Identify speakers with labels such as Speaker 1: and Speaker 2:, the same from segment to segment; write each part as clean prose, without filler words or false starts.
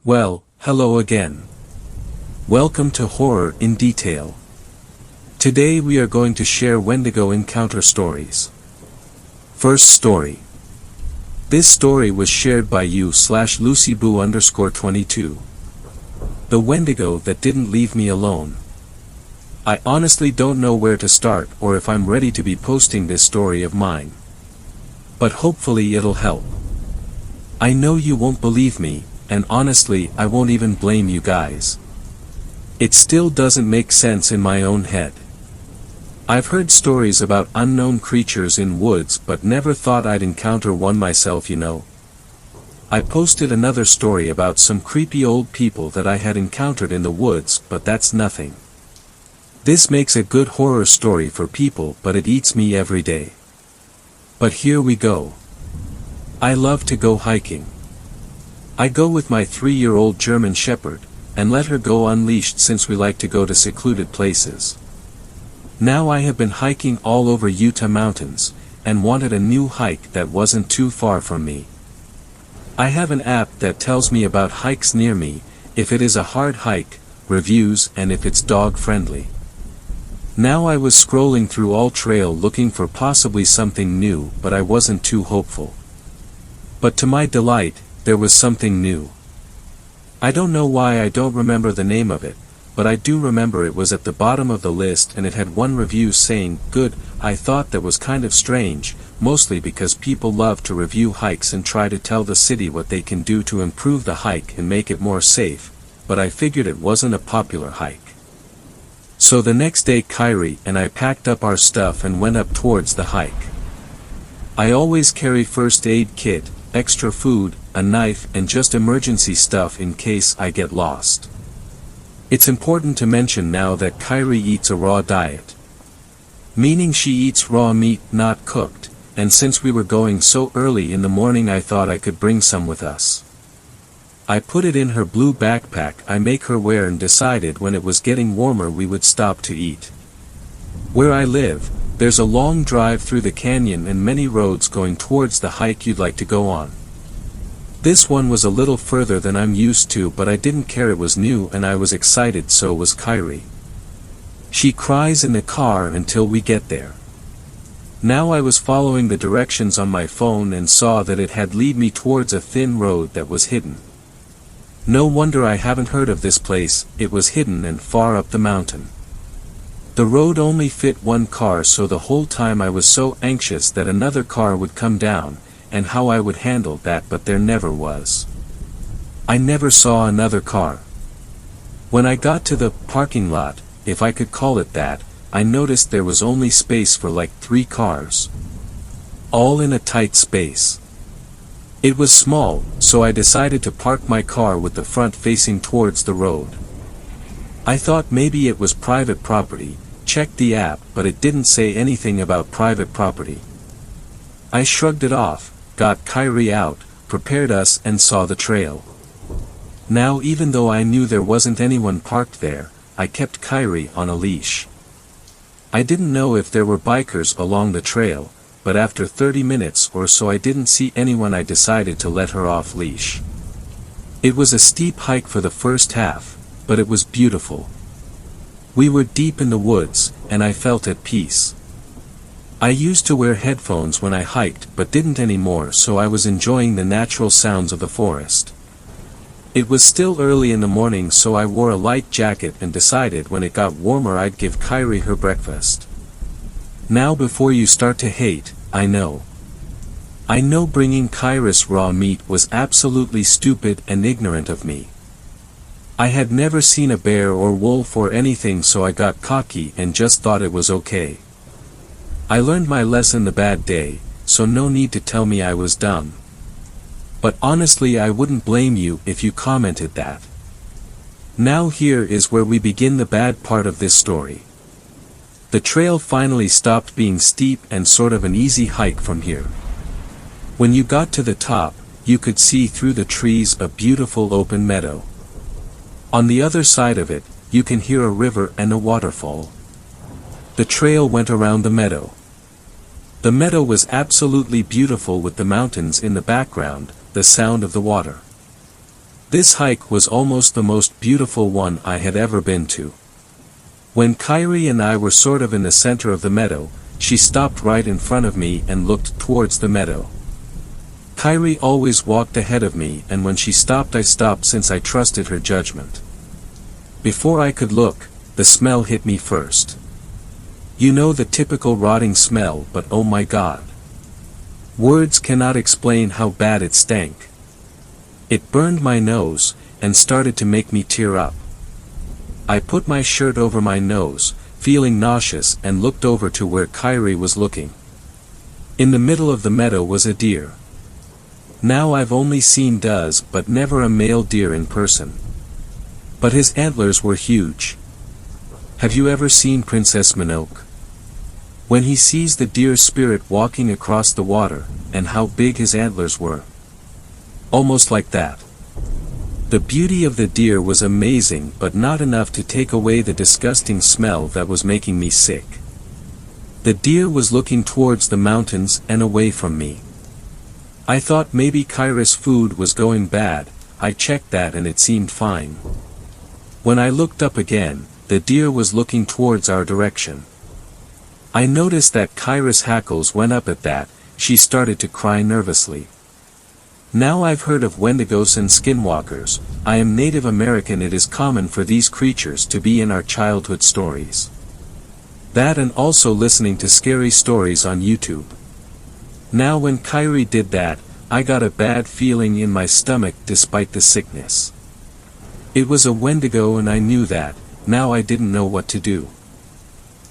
Speaker 1: Well, hello again. Welcome to Horror in Detail. Today we are going to share Wendigo encounter stories. First story. This story was shared by you/LucyBoo_22. The Wendigo that didn't leave me alone. I honestly don't know where to start or if I'm ready to be posting this story of mine. But hopefully it'll help. I know you won't believe me, and honestly I won't even blame you guys. It still doesn't make sense in my own head. I've heard stories about unknown creatures in woods but never thought I'd encounter one myself, you know. I posted another story about some creepy old people that I had encountered in the woods, but that's nothing. This makes a good horror story for people, but it eats me every day. But here we go. I love to go hiking. I go with my 3-year-old German Shepherd, and let her go unleashed since we like to go to secluded places. Now I have been hiking all over Utah mountains, and wanted a new hike that wasn't too far from me. I have an app that tells me about hikes near me, if it is a hard hike, reviews, and if it's dog-friendly. Now I was scrolling through All Trail looking for possibly something new, but I wasn't too hopeful. But to my delight, there was something new. I don't know why I don't remember the name of it, but I do remember it was at the bottom of the list and it had one review saying, "Good." I thought that was kind of strange, mostly because people love to review hikes and try to tell the city what they can do to improve the hike and make it more safe, but I figured it wasn't a popular hike. So the next day Kyrie and I packed up our stuff and went up towards the hike. I always carry first aid kit, extra food, a knife, and just emergency stuff in case I get lost. It's important to mention now that Kyrie eats a raw diet. Meaning she eats raw meat, not cooked, and since we were going so early in the morning I thought I could bring some with us. I put it in her blue backpack I make her wear and decided when it was getting warmer we would stop to eat. Where I live, there's a long drive through the canyon and many roads going towards the hike you'd like to go on. This one was a little further than I'm used to, but I didn't care, it was new and I was excited, so was Kyrie. She cries in the car until we get there. Now I was following the directions on my phone and saw that it had led me towards a thin road that was hidden. No wonder I haven't heard of this place, it was hidden and far up the mountain. The road only fit one car, so the whole time I was so anxious that another car would come down, and how I would handle that, but there never was. I never saw another car. When I got to the parking lot, if I could call it that, I noticed there was only space for like 3 cars. All in a tight space. It was small, so I decided to park my car with the front facing towards the road. I thought maybe it was private property, checked the app, but it didn't say anything about private property. I shrugged it off, got Kyrie out, prepared us, and saw the trail. Now even though I knew there wasn't anyone parked there, I kept Kyrie on a leash. I didn't know if there were bikers along the trail, but after 30 minutes or so I didn't see anyone. I decided to let her off leash. It was a steep hike for the first half, but it was beautiful. We were deep in the woods, and I felt at peace. I used to wear headphones when I hiked but didn't anymore, so I was enjoying the natural sounds of the forest. It was still early in the morning, so I wore a light jacket and decided when it got warmer I'd give Kyrie her breakfast. Now before you start to hate, I know bringing Kyrie's raw meat was absolutely stupid and ignorant of me. I had never seen a bear or wolf or anything, so I got cocky and just thought it was okay. I learned my lesson the bad day, so no need to tell me I was dumb. But honestly I wouldn't blame you if you commented that. Now here is where we begin the bad part of this story. The trail finally stopped being steep and sort of an easy hike from here. When you got to the top, you could see through the trees a beautiful open meadow. On the other side of it, you can hear a river and a waterfall. The trail went around the meadow. The meadow was absolutely beautiful with the mountains in the background, the sound of the water. This hike was almost the most beautiful one I had ever been to. When Kyrie and I were sort of in the center of the meadow, she stopped right in front of me and looked towards the meadow. Kyrie always walked ahead of me, and when she stopped I stopped since I trusted her judgment. Before I could look, the smell hit me first. You know, the typical rotting smell, but oh my God. Words cannot explain how bad it stank. It burned my nose, and started to make me tear up. I put my shirt over my nose, feeling nauseous, and looked over to where Kyrie was looking. In the middle of the meadow was a deer. Now I've only seen does but never a male deer in person. But his antlers were huge. Have you ever seen Princess Mononoke? When he sees the deer spirit walking across the water, and how big his antlers were. Almost like that. The beauty of the deer was amazing, but not enough to take away the disgusting smell that was making me sick. The deer was looking towards the mountains and away from me. I thought maybe Kyrie's food was going bad. I checked that and it seemed fine. When I looked up again, the deer was looking towards our direction. I noticed that Kyrie's hackles went up at that. She started to cry nervously. Now I've heard of Wendigos and skinwalkers. I am Native American. It is common for these creatures to be in our childhood stories. That, and also listening to scary stories on YouTube. Now when Kyrie did that, I got a bad feeling in my stomach despite the sickness. It was a Wendigo and I knew that. Now I didn't know what to do.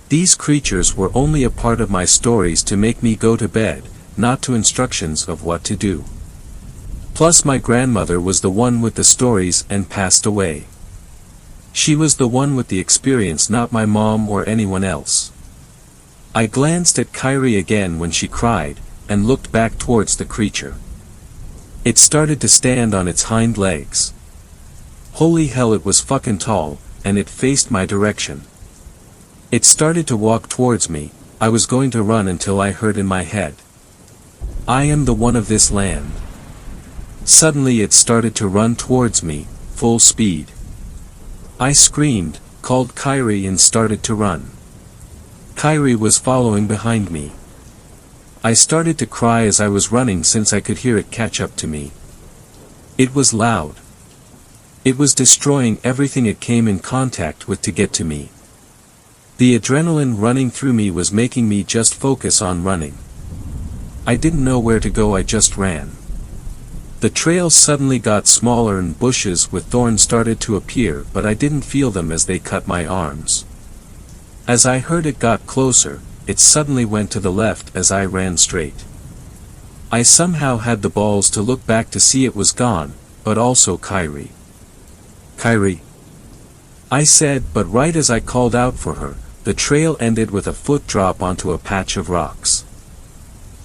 Speaker 1: These creatures were only a part of my stories to make me go to bed, not to instructions of what to do. Plus my grandmother was the one with the stories and passed away. She was the one with the experience, not my mom or anyone else. I glanced at Kyrie again when she cried, and looked back towards the creature. It started to stand on its hind legs. Holy hell, it was fucking tall, and it faced my direction. It started to walk towards me. I was going to run until I heard in my head, I am the one of this land. Suddenly it started to run towards me, full speed. I screamed, called Kyrie and started to run. Kyrie was following behind me. I started to cry as I was running since I could hear it catch up to me. It was loud. It was destroying everything it came in contact with to get to me. The adrenaline running through me was making me just focus on running. I didn't know where to go, I just ran. The trail suddenly got smaller and bushes with thorns started to appear, but I didn't feel them as they cut my arms. As I heard it got closer, it suddenly went to the left as I ran straight. I somehow had the balls to look back to see it was gone, but also Kyrie. Kyrie, I said, but right as I called out for her, the trail ended with a foot drop onto a patch of rocks.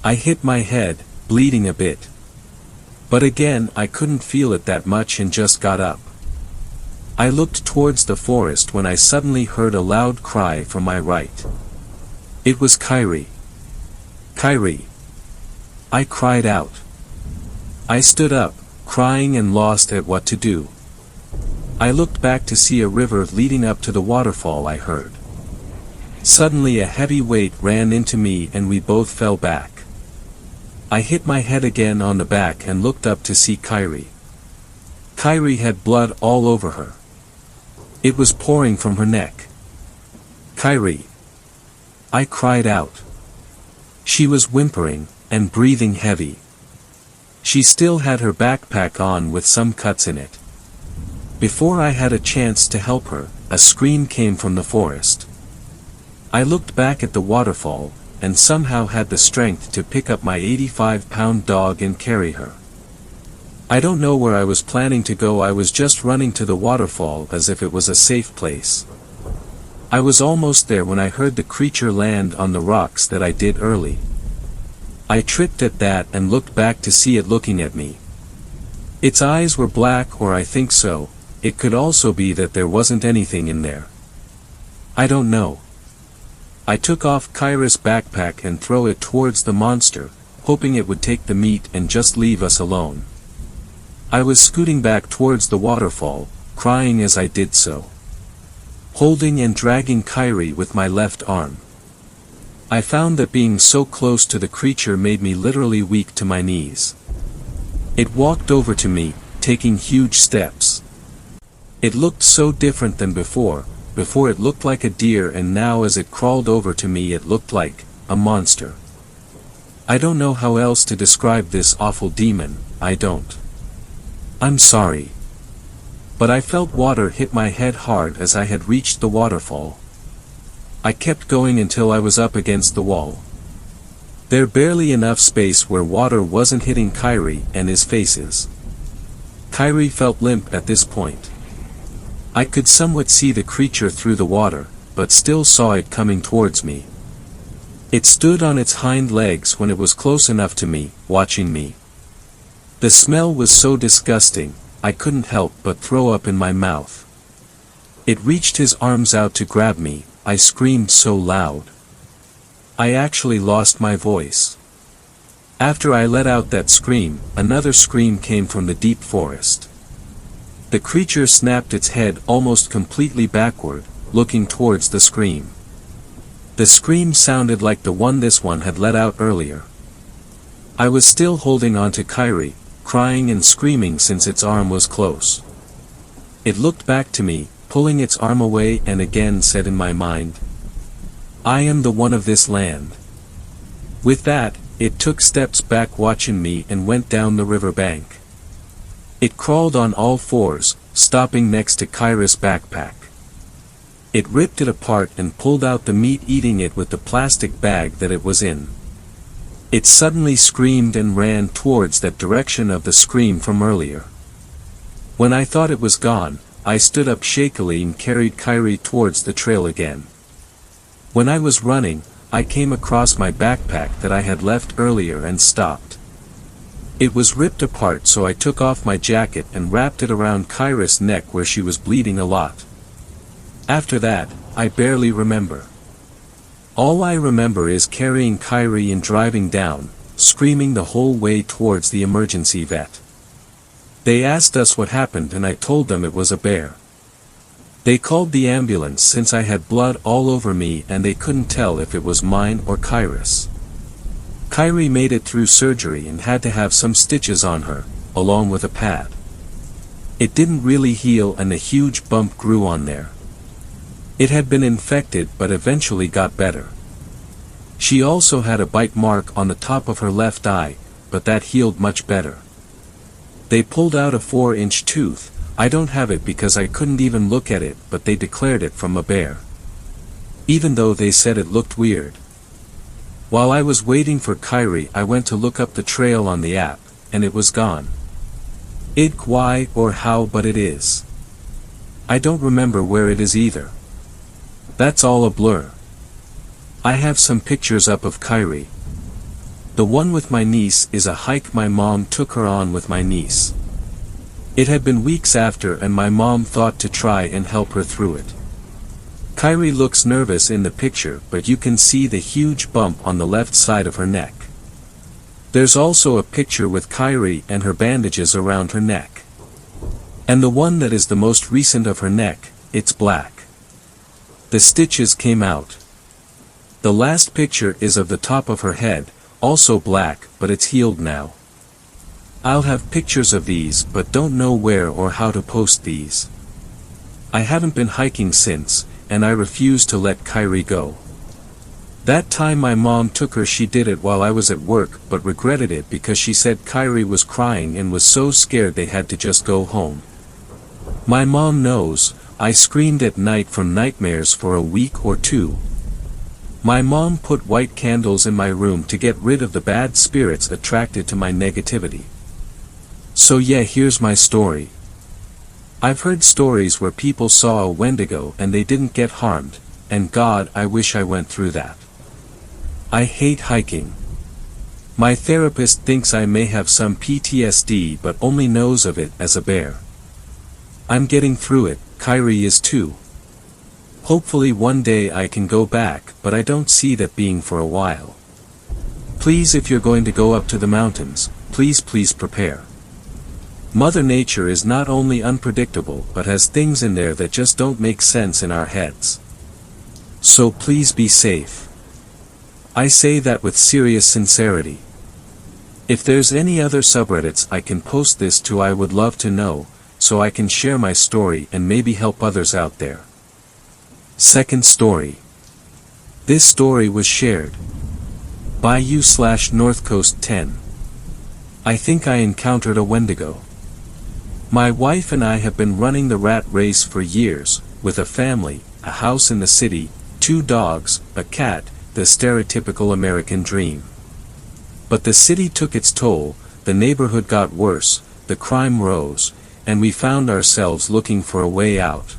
Speaker 1: I hit my head, bleeding a bit. But again I couldn't feel it that much and just got up. I looked towards the forest when I suddenly heard a loud cry from my right. It was Kyrie. Kyrie. I cried out. I stood up, crying and lost at what to do. I looked back to see a river leading up to the waterfall I heard. Suddenly a heavy weight ran into me and we both fell back. I hit my head again on the back and looked up to see Kyrie. Kyrie had blood all over her. It was pouring from her neck. Kyrie. I cried out. She was whimpering, and breathing heavy. She still had her backpack on with some cuts in it. Before I had a chance to help her, a scream came from the forest. I looked back at the waterfall, and somehow had the strength to pick up my 85-pound dog and carry her. I don't know where I was planning to go, I was just running to the waterfall as if it was a safe place. I was almost there when I heard the creature land on the rocks that I did early. I tripped at that and looked back to see it looking at me. Its eyes were black, or I think so. It could also be that there wasn't anything in there. I don't know. I took off Kyrie's backpack and threw it towards the monster, hoping it would take the meat and just leave us alone. I was scooting back towards the waterfall, crying as I did so. Holding and dragging Kyrie with my left arm. I found that being so close to the creature made me literally weak to my knees. It walked over to me, taking huge steps. It looked so different than before it looked like a deer, and now as it crawled over to me it looked like a monster. I don't know how else to describe this awful demon, I don't. I'm sorry. But I felt water hit my head hard as I had reached the waterfall. I kept going until I was up against the wall. There barely enough space where water wasn't hitting Kyrie and his faces. Kyrie felt limp at this point. I could somewhat see the creature through the water, but still saw it coming towards me. It stood on its hind legs when it was close enough to me, watching me. The smell was so disgusting, I couldn't help but throw up in my mouth. It reached his arms out to grab me. I screamed so loud. I actually lost my voice. After I let out that scream, another scream came from the deep forest. The creature snapped its head almost completely backward, looking towards the scream. The scream sounded like the one this one had let out earlier. I was still holding on to Kyrie, crying and screaming since its arm was close. It looked back to me, pulling its arm away, and again said in my mind, "I am the one of this land." With that, it took steps back watching me and went down the river bank. It crawled on all fours, stopping next to Kyrie's backpack. It ripped it apart and pulled out the meat, eating it with the plastic bag that it was in. It suddenly screamed and ran towards that direction of the scream from earlier. When I thought it was gone, I stood up shakily and carried Kyrie towards the trail again. When I was running, I came across my backpack that I had left earlier and stopped. It was ripped apart, so I took off my jacket and wrapped it around Kyrie's neck where she was bleeding a lot. After that, I barely remember. All I remember is carrying Kyrie and driving down, screaming the whole way towards the emergency vet. They asked us what happened and I told them it was a bear. They called the ambulance since I had blood all over me and they couldn't tell if it was mine or Kyrie's. Kyrie made it through surgery and had to have some stitches on her, along with a pad. It didn't really heal and a huge bump grew on there. It had been infected but eventually got better. She also had a bite mark on the top of her left eye, but that healed much better. They pulled out a 4-inch tooth. I don't have it because I couldn't even look at it, but they declared it from a bear. Even though they said it looked weird. While I was waiting for Kyrie, I went to look up the trail on the app, and it was gone. Why or how, but it is. I don't remember where it is either. That's all a blur. I have some pictures up of Kyrie. The one with my niece is a hike my mom took her on with my niece. It had been weeks after and my mom thought to try and help her through it. Kyrie looks nervous in the picture, but you can see the huge bump on the left side of her neck. There's also a picture with Kyrie and her bandages around her neck. And the one that is the most recent of her neck, it's black. The stitches came out. The last picture is of the top of her head, also black, but it's healed now. I'll have pictures of these but don't know where or how to post these. I haven't been hiking since, and I refuse to let Kyrie go. That time my mom took her, she did it while I was at work but regretted it because she said Kyrie was crying and was so scared they had to just go home. My mom knows, I screamed at night from nightmares for a week or two. My mom put white candles in my room to get rid of the bad spirits attracted to my negativity. So yeah, here's my story. I've heard stories where people saw a Wendigo and they didn't get harmed, and God, I wish I went through that. I hate hiking. My therapist thinks I may have some PTSD but only knows of it as a bear. I'm getting through it, Kyrie is too. Hopefully one day I can go back, but I don't see that being for a while. Please, if you're going to go up to the mountains, please prepare. Mother Nature is not only unpredictable but has things in there that just don't make sense in our heads. So please be safe. I say that with serious sincerity. If there's any other subreddits I can post this to, I would love to know, so I can share my story and maybe help others out there. Second story. This story was shared by u/northcoast10. I think I encountered a Wendigo. My wife and I have been running the rat race for years, with a family, a house in the city, 2 dogs, a cat, the stereotypical American dream. But the city took its toll, the neighborhood got worse, the crime rose, and we found ourselves looking for a way out.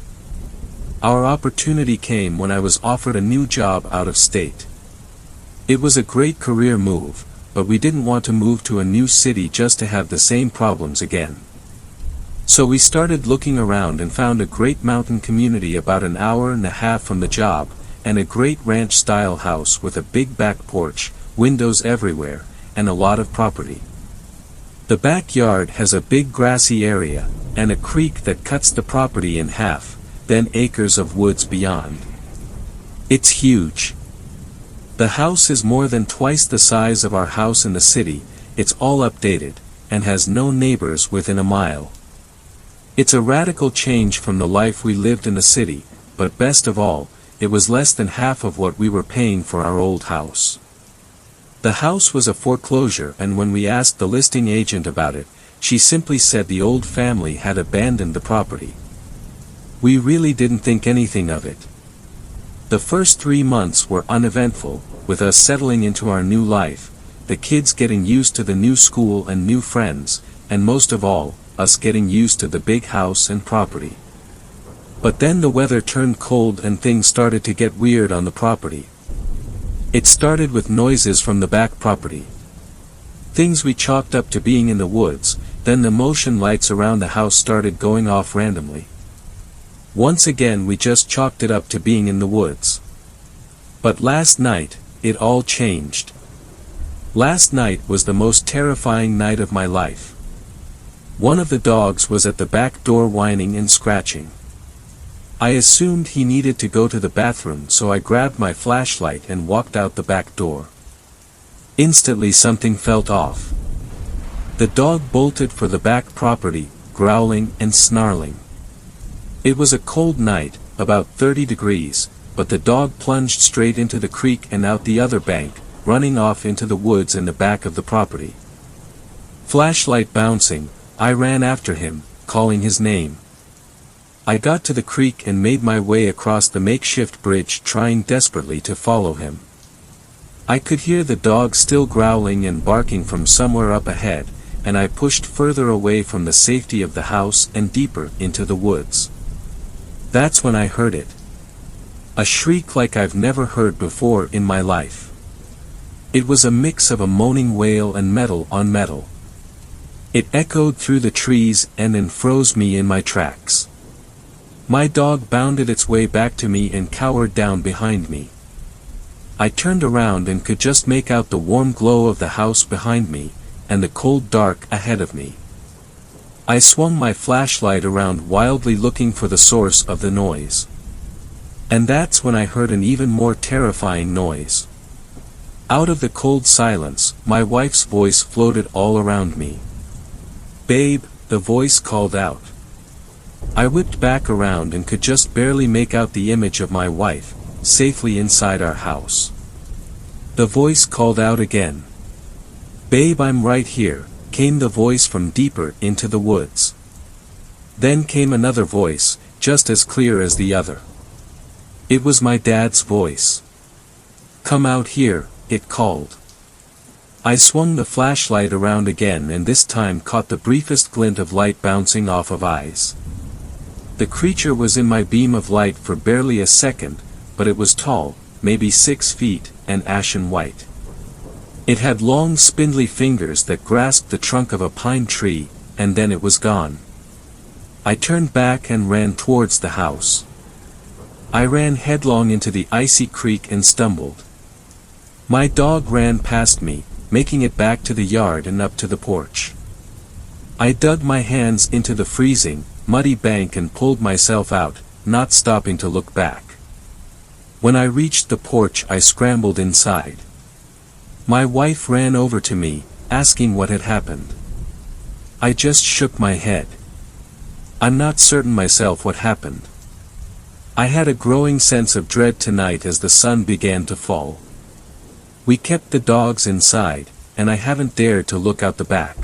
Speaker 1: Our opportunity came when I was offered a new job out of state. It was a great career move, but we didn't want to move to a new city just to have the same problems again. So we started looking around and found a great mountain community about an hour and a half from the job, and a great ranch-style house with a big back porch, windows everywhere, and a lot of property. The backyard has a big grassy area, and a creek that cuts the property in half, then acres of woods beyond. It's huge. The house is more than twice the size of our house in the city, it's all updated, and has no neighbors within a mile. It's a radical change from the life we lived in the city, but best of all, it was less than half of what we were paying for our old house. The house was a foreclosure, and when we asked the listing agent about it, she simply said the old family had abandoned the property. We really didn't think anything of it. The first 3 months were uneventful, with us settling into our new life, the kids getting used to the new school and new friends, and most of all, us getting used to the big house and property. But then the weather turned cold and things started to get weird on the property. It started with noises from the back property. Things we chalked up to being in the woods, then the motion lights around the house started going off randomly. Once again we just chalked it up to being in the woods. But last night, it all changed. Last night was the most terrifying night of my life. One of the dogs was at the back door whining and scratching. I assumed he needed to go to the bathroom, so I grabbed my flashlight and walked out the back door. Instantly something felt off. The dog bolted for the back property, growling and snarling. It was a cold night, about 30 degrees, but the dog plunged straight into the creek and out the other bank, running off into the woods in the back of the property. Flashlight bouncing, I ran after him, calling his name. I got to the creek and made my way across the makeshift bridge, trying desperately to follow him. I could hear the dog still growling and barking from somewhere up ahead, and I pushed further away from the safety of the house and deeper into the woods. That's when I heard it. A shriek like I've never heard before in my life. It was a mix of a moaning wail and metal on metal. It echoed through the trees and then froze me in my tracks. My dog bounded its way back to me and cowered down behind me. I turned around and could just make out the warm glow of the house behind me, and the cold dark ahead of me. I swung my flashlight around wildly looking for the source of the noise. And that's when I heard an even more terrifying noise. Out of the cold silence, my wife's voice floated all around me. "Babe," the voice called out. I whipped back around and could just barely make out the image of my wife, safely inside our house. The voice called out again. "Babe, I'm right here," came the voice from deeper into the woods. Then came another voice, just as clear as the other. It was my dad's voice. "Come out here," it called. I swung the flashlight around again and this time caught the briefest glint of light bouncing off of eyes. The creature was in my beam of light for barely a second, but it was tall, maybe 6 feet, and ashen white. It had long spindly fingers that grasped the trunk of a pine tree, and then it was gone. I turned back and ran towards the house. I ran headlong into the icy creek and stumbled. My dog ran past me, making it back to the yard and up to the porch. I dug my hands into the freezing, muddy bank and pulled myself out, not stopping to look back. When I reached the porch, I scrambled inside. My wife ran over to me, asking what had happened. I just shook my head. I'm not certain myself what happened. I had a growing sense of dread tonight as the sun began to fall. We kept the dogs inside, and I haven't dared to look out the back.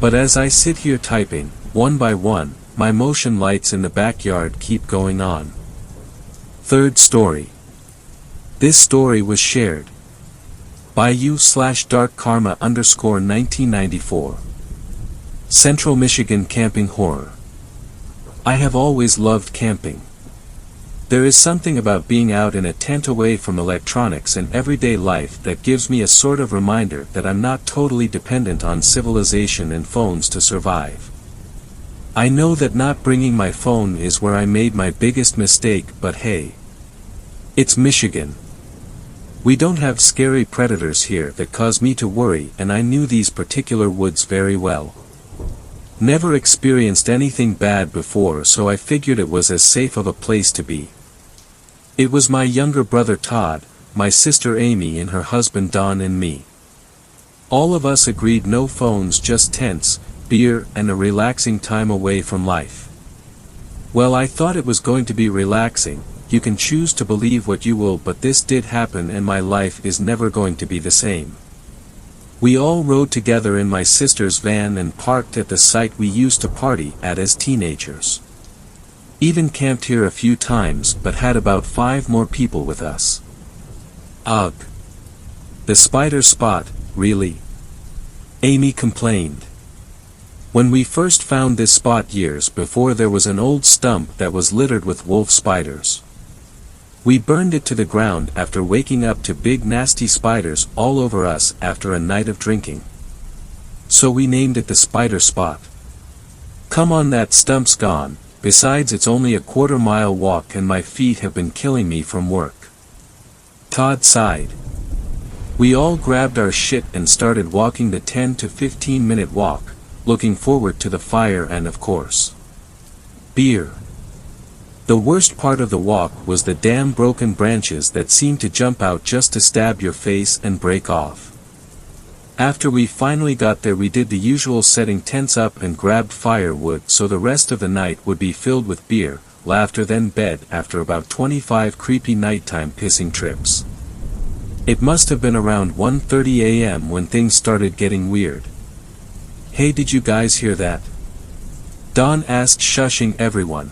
Speaker 1: But as I sit here typing, one by one, my motion lights in the backyard keep going on. Third story. This story was shared by you/darkkarma_1994. Central Michigan Camping Horror. I have always loved camping. There is something about being out in a tent away from electronics and everyday life that gives me a sort of reminder that I'm not totally dependent on civilization and phones to survive. I know that not bringing my phone is where I made my biggest mistake, but hey. It's Michigan. We don't have scary predators here that cause me to worry, and I knew these particular woods very well. Never experienced anything bad before, so I figured it was as safe of a place to be. It was my younger brother Todd, my sister Amy and her husband Don and me. All of us agreed no phones, just tents, beer and a relaxing time away from life. Well, I thought it was going to be relaxing. You can choose to believe what you will, but this did happen and my life is never going to be the same. We all rode together in my sister's van and parked at the site we used to party at as teenagers. Even camped here a few times, but had about 5 more people with us. Ugh. The spider spot, really? Amy complained. When we first found this spot years before, there was an old stump that was littered with wolf spiders. We burned it to the ground after waking up to big nasty spiders all over us after a night of drinking. So we named it the spider spot. Come on, that stump's gone, besides it's only a quarter-mile walk and my feet have been killing me from work. Todd sighed. We all grabbed our shit and started walking the 10 to 15 minute walk, looking forward to the fire and, of course, beer. The worst part of the walk was the damn broken branches that seemed to jump out just to stab your face and break off. After we finally got there, we did the usual, setting tents up and grabbed firewood, so the rest of the night would be filled with beer, laughter, then bed after about 25 creepy nighttime pissing trips. It must have been around 1:30 a.m. when things started getting weird. Hey, did you guys hear that? Don asked, shushing everyone.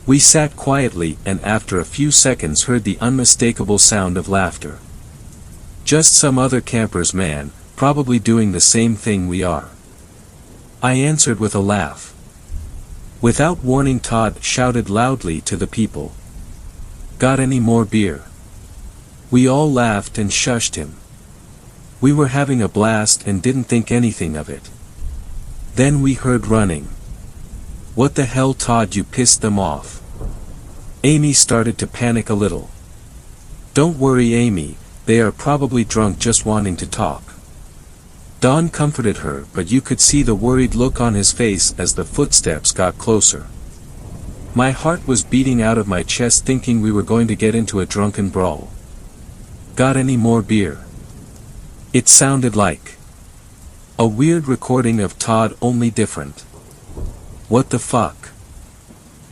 Speaker 1: We sat quietly and after a few seconds heard the unmistakable sound of laughter. Just some other campers, man, probably doing the same thing we are. I answered with a laugh. Without warning, Todd shouted loudly to the people. Got any more beer? We all laughed and shushed him. We were having a blast and didn't think anything of it. Then we heard running. What the hell, Todd, you pissed them off. Amy started to panic a little. Don't worry, Amy, they are probably drunk just wanting to talk. Don comforted her, but you could see the worried look on his face as the footsteps got closer. My heart was beating out of my chest, thinking we were going to get into a drunken brawl. Got any more beer? It sounded like a weird recording of Todd, only different. What the fuck?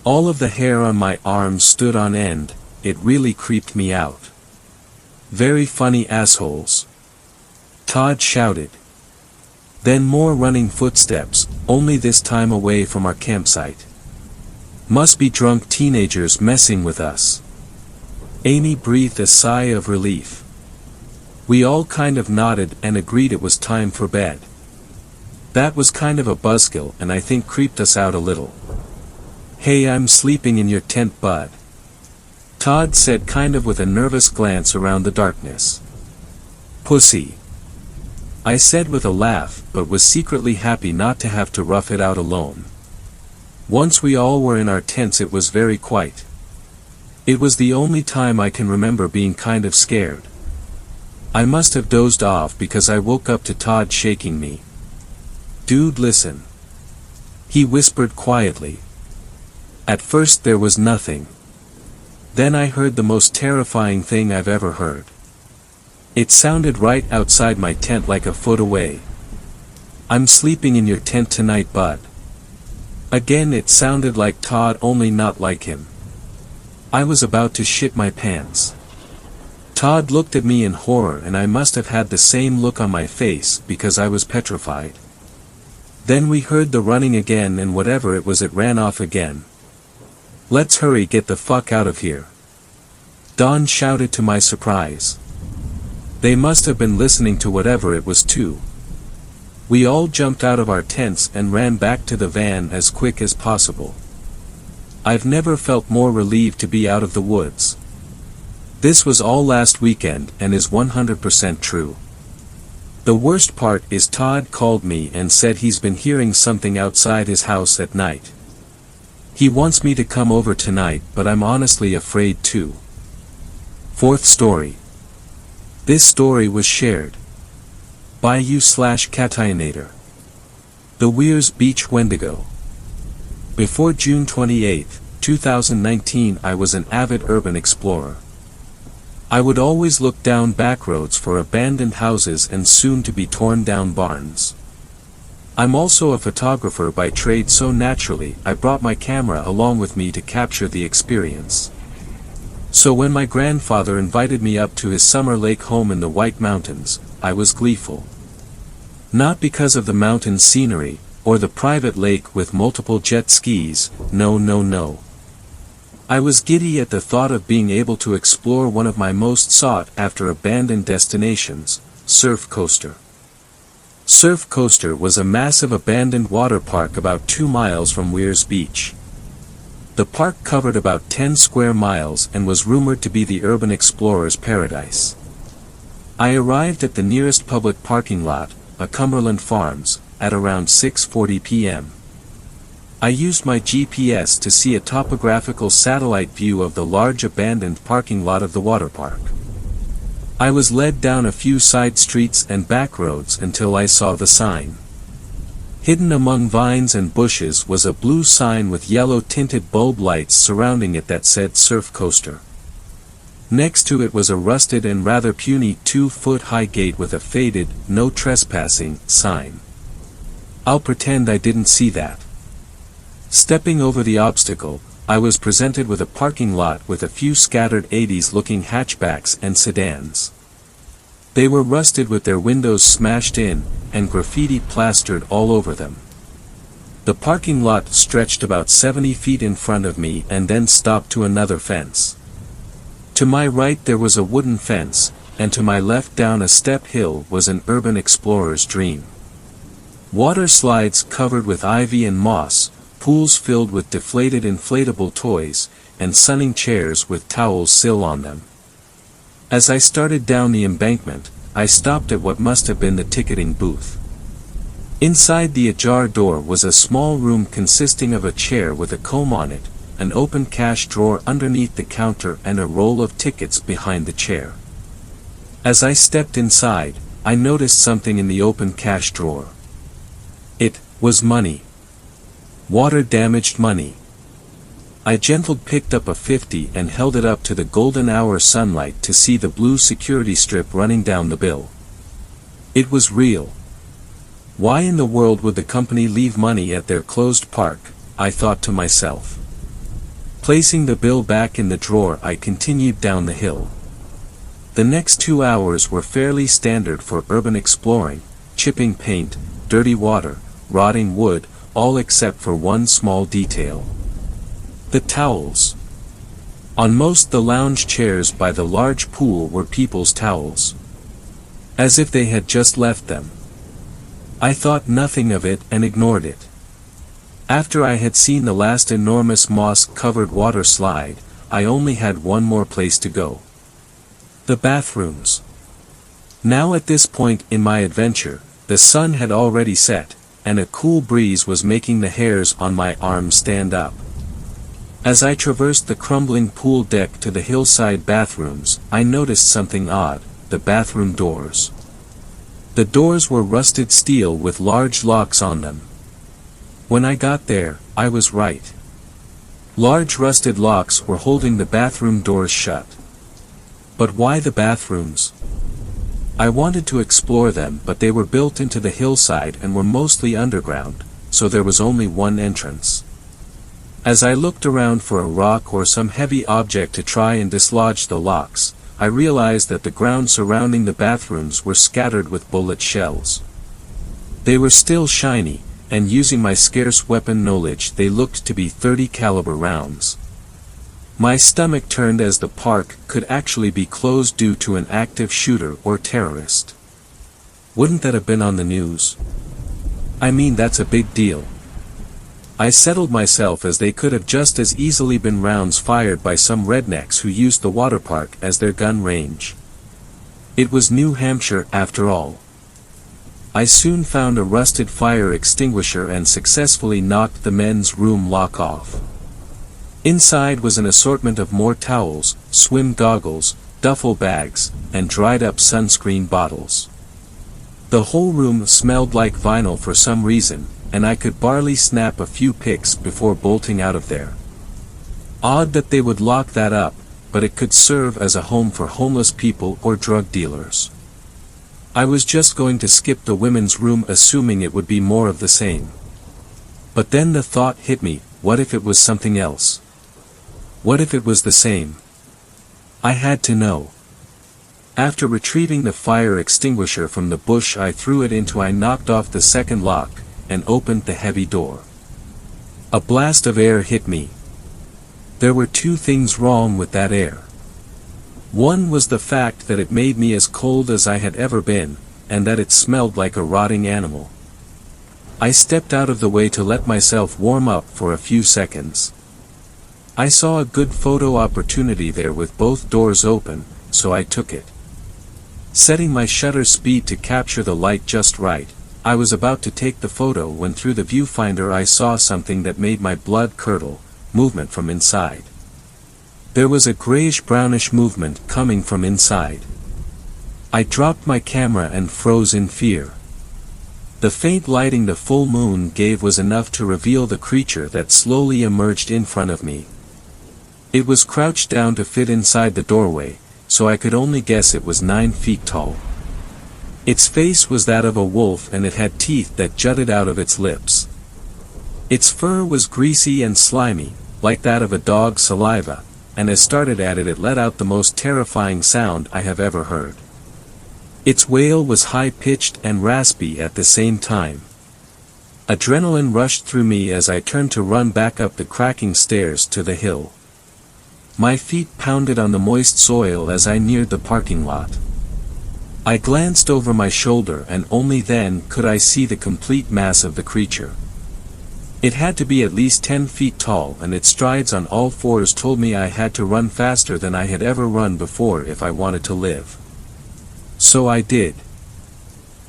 Speaker 1: All of the hair on my arms stood on end. It really creeped me out. Very funny assholes. Todd shouted. Then more running footsteps, only this time away from our campsite. Must be drunk teenagers messing with us. Amy breathed a sigh of relief. We all kind of nodded and agreed it was time for bed. That was kind of a buzzkill and I think creeped us out a little. Hey, I'm sleeping in your tent, bud. Todd said, kind of with a nervous glance around the darkness. Pussy. I said with a laugh, but was secretly happy not to have to rough it out alone. Once we all were in our tents, it was very quiet. It was the only time I can remember being kind of scared. I must have dozed off because I woke up to Todd shaking me. Dude, listen. He whispered quietly. At first there was nothing. Then I heard the most terrifying thing I've ever heard. It sounded right outside my tent, like a foot away. I'm sleeping in your tent tonight, bud. Again it sounded like Todd, only not like him. I was about to shit my pants. Todd looked at me in horror, and I must have had the same look on my face because I was petrified. Then we heard the running again, and whatever it was, it ran off again. Let's hurry, get the fuck out of here. Don shouted to my surprise. They must have been listening to whatever it was too. We all jumped out of our tents and ran back to the van as quick as possible. I've never felt more relieved to be out of the woods. This was all last weekend and is 100% true. The worst part is Todd called me and said he's been hearing something outside his house at night. He wants me to come over tonight, but I'm honestly afraid too. Fourth story. This story was shared by you/Cationator. The Weirs Beach Wendigo. Before June 28, 2019, I was an avid urban explorer. I would always look down back roads for abandoned houses and soon-to-be torn-down barns. I'm also a photographer by trade, so naturally I brought my camera along with me to capture the experience. So when my grandfather invited me up to his summer lake home in the White Mountains, I was gleeful. Not because of the mountain scenery, or the private lake with multiple jet skis, no. I was giddy at the thought of being able to explore one of my most sought-after abandoned destinations, Surf Coaster. Surf Coaster was a massive abandoned water park about 2 miles from Weirs Beach. The park covered about 10 square miles and was rumored to be the urban explorer's paradise. I arrived at the nearest public parking lot, a Cumberland Farms, at around 6:40 p.m. I used my GPS to see a topographical satellite view of the large abandoned parking lot of the water park. I was led down a few side streets and back roads until I saw the sign. Hidden among vines and bushes was a blue sign with yellow-tinted bulb lights surrounding it that said Surf Coaster. Next to it was a rusted and rather puny 2-foot-high gate with a faded, "No Trespassing" sign. I'll pretend I didn't see that. Stepping over the obstacle, I was presented with a parking lot with a few scattered 80s-looking hatchbacks and sedans. They were rusted with their windows smashed in, and graffiti plastered all over them. The parking lot stretched about 70 feet in front of me and then stopped to another fence. To my right there was a wooden fence, and to my left down a step hill was an urban explorer's dream. Water slides covered with ivy and moss, pools filled with deflated inflatable toys, and sunning chairs with towels still on them. As I started down the embankment, I stopped at what must have been the ticketing booth. Inside the ajar door was a small room consisting of a chair with a comb on it, an open cash drawer underneath the counter, and a roll of tickets behind the chair. As I stepped inside, I noticed something in the open cash drawer. It was money. Water-damaged money. I gently picked up a 50 and held it up to the golden hour sunlight to see the blue security strip running down the bill. It was real. Why in the world would the company leave money at their closed park, I thought to myself. Placing the bill back in the drawer, I continued down the hill. The next 2 hours were fairly standard for urban exploring: chipping paint, dirty water, rotting wood, all except for one small detail. The towels. On most the lounge chairs by the large pool were people's towels. As if they had just left them. I thought nothing of it and ignored it. After I had seen the last enormous moss-covered water slide, I only had one more place to go. The bathrooms. Now at this point in my adventure, the sun had already set, and a cool breeze was making the hairs on my arms stand up. As I traversed the crumbling pool deck to the hillside bathrooms, I noticed something odd: the bathroom doors. The doors were rusted steel with large locks on them. When I got there, I was right. Large rusted locks were holding the bathroom doors shut. But why the bathrooms? I wanted to explore them, but they were built into the hillside and were mostly underground, so there was only one entrance. As I looked around for a rock or some heavy object to try and dislodge the locks, I realized that the ground surrounding the bathrooms were scattered with bullet shells. They were still shiny, and using my scarce weapon knowledge, they looked to be .30 caliber rounds. My stomach turned as the park could actually be closed due to an active shooter or terrorist. Wouldn't that have been on the news? I mean, that's a big deal. I settled myself as they could have just as easily been rounds fired by some rednecks who used the water park as their gun range. It was New Hampshire after all. I soon found a rusted fire extinguisher and successfully knocked the men's room lock off. Inside was an assortment of more towels, swim goggles, duffel bags, and dried-up sunscreen bottles. The whole room smelled like vinyl for some reason, and I could barely snap a few pics before bolting out of there. Odd that they would lock that up, but it could serve as a home for homeless people or drug dealers. I was just going to skip the women's room assuming it would be more of the same. But then the thought hit me, what if it was something else? What if it was the same? I had to know. After retrieving the fire extinguisher from the bush I knocked off the second lock, and opened the heavy door. A blast of air hit me. There were two things wrong with that air. One was the fact that it made me as cold as I had ever been, and that it smelled like a rotting animal. I stepped out of the way to let myself warm up for a few seconds. I saw a good photo opportunity there with both doors open, so I took it. Setting my shutter speed to capture the light just right, I was about to take the photo when through the viewfinder I saw something that made my blood curdle, movement from inside. There was a grayish-brownish movement coming from inside. I dropped my camera and froze in fear. The faint lighting the full moon gave was enough to reveal the creature that slowly emerged in front of me. It was crouched down to fit inside the doorway, so I could only guess it was 9 feet tall. Its face was that of a wolf and it had teeth that jutted out of its lips. Its fur was greasy and slimy, like that of a dog's saliva, and as started at it let out the most terrifying sound I have ever heard. Its wail was high-pitched and raspy at the same time. Adrenaline rushed through me as I turned to run back up the cracking stairs to the hill. My feet pounded on the moist soil as I neared the parking lot. I glanced over my shoulder and only then could I see the complete mass of the creature. It had to be at least 10 feet tall and its strides on all fours told me I had to run faster than I had ever run before if I wanted to live. So I did.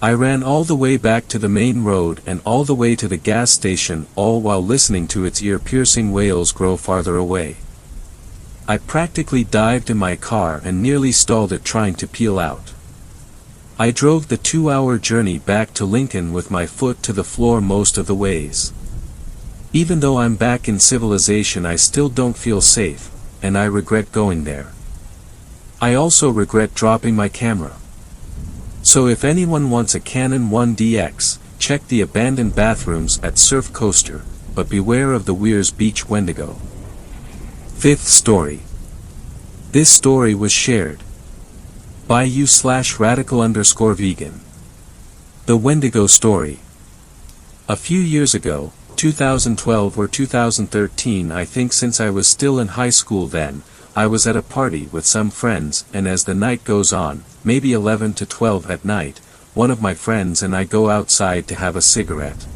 Speaker 1: I ran all the way back to the main road and all the way to the gas station, all while listening to its ear-piercing wails grow farther away. I practically dived in my car and nearly stalled it trying to peel out. I drove the 2-hour journey back to Lincoln with my foot to the floor most of the ways. Even though I'm back in civilization, I still don't feel safe, and I regret going there. I also regret dropping my camera. So if anyone wants a Canon 1DX, check the abandoned bathrooms at Surf Coaster, but beware of the Weirs Beach Wendigo. Fifth story. This story was shared by you/radical_vegan. The Wendigo story. A few years ago, 2012 or 2013 I think, since I was still in high school then, I was at a party with some friends, and as the night goes on, maybe 11 to 12 at night, one of my friends and I go outside to have a cigarette.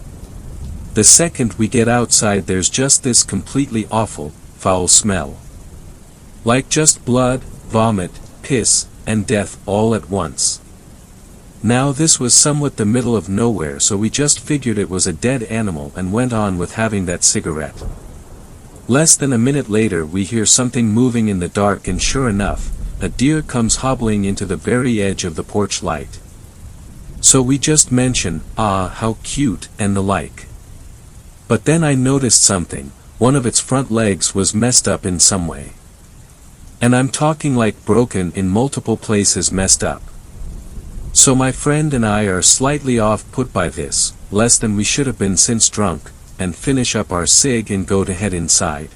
Speaker 1: The second we get outside there's just this completely awful, foul smell. Like just blood, vomit, piss, and death all at once. Now this was somewhat the middle of nowhere, so we just figured it was a dead animal and went on with having that cigarette. Less than a minute later we hear something moving in the dark, and sure enough, a deer comes hobbling into the very edge of the porch light. So we just mention, "Ah, how cute," and the like. But then I noticed something. One of its front legs was messed up in some way. And I'm talking like broken in multiple places, messed up. So my friend and I are slightly off-put by this, less than we should have been since drunk, and finish up our cig and go to head inside.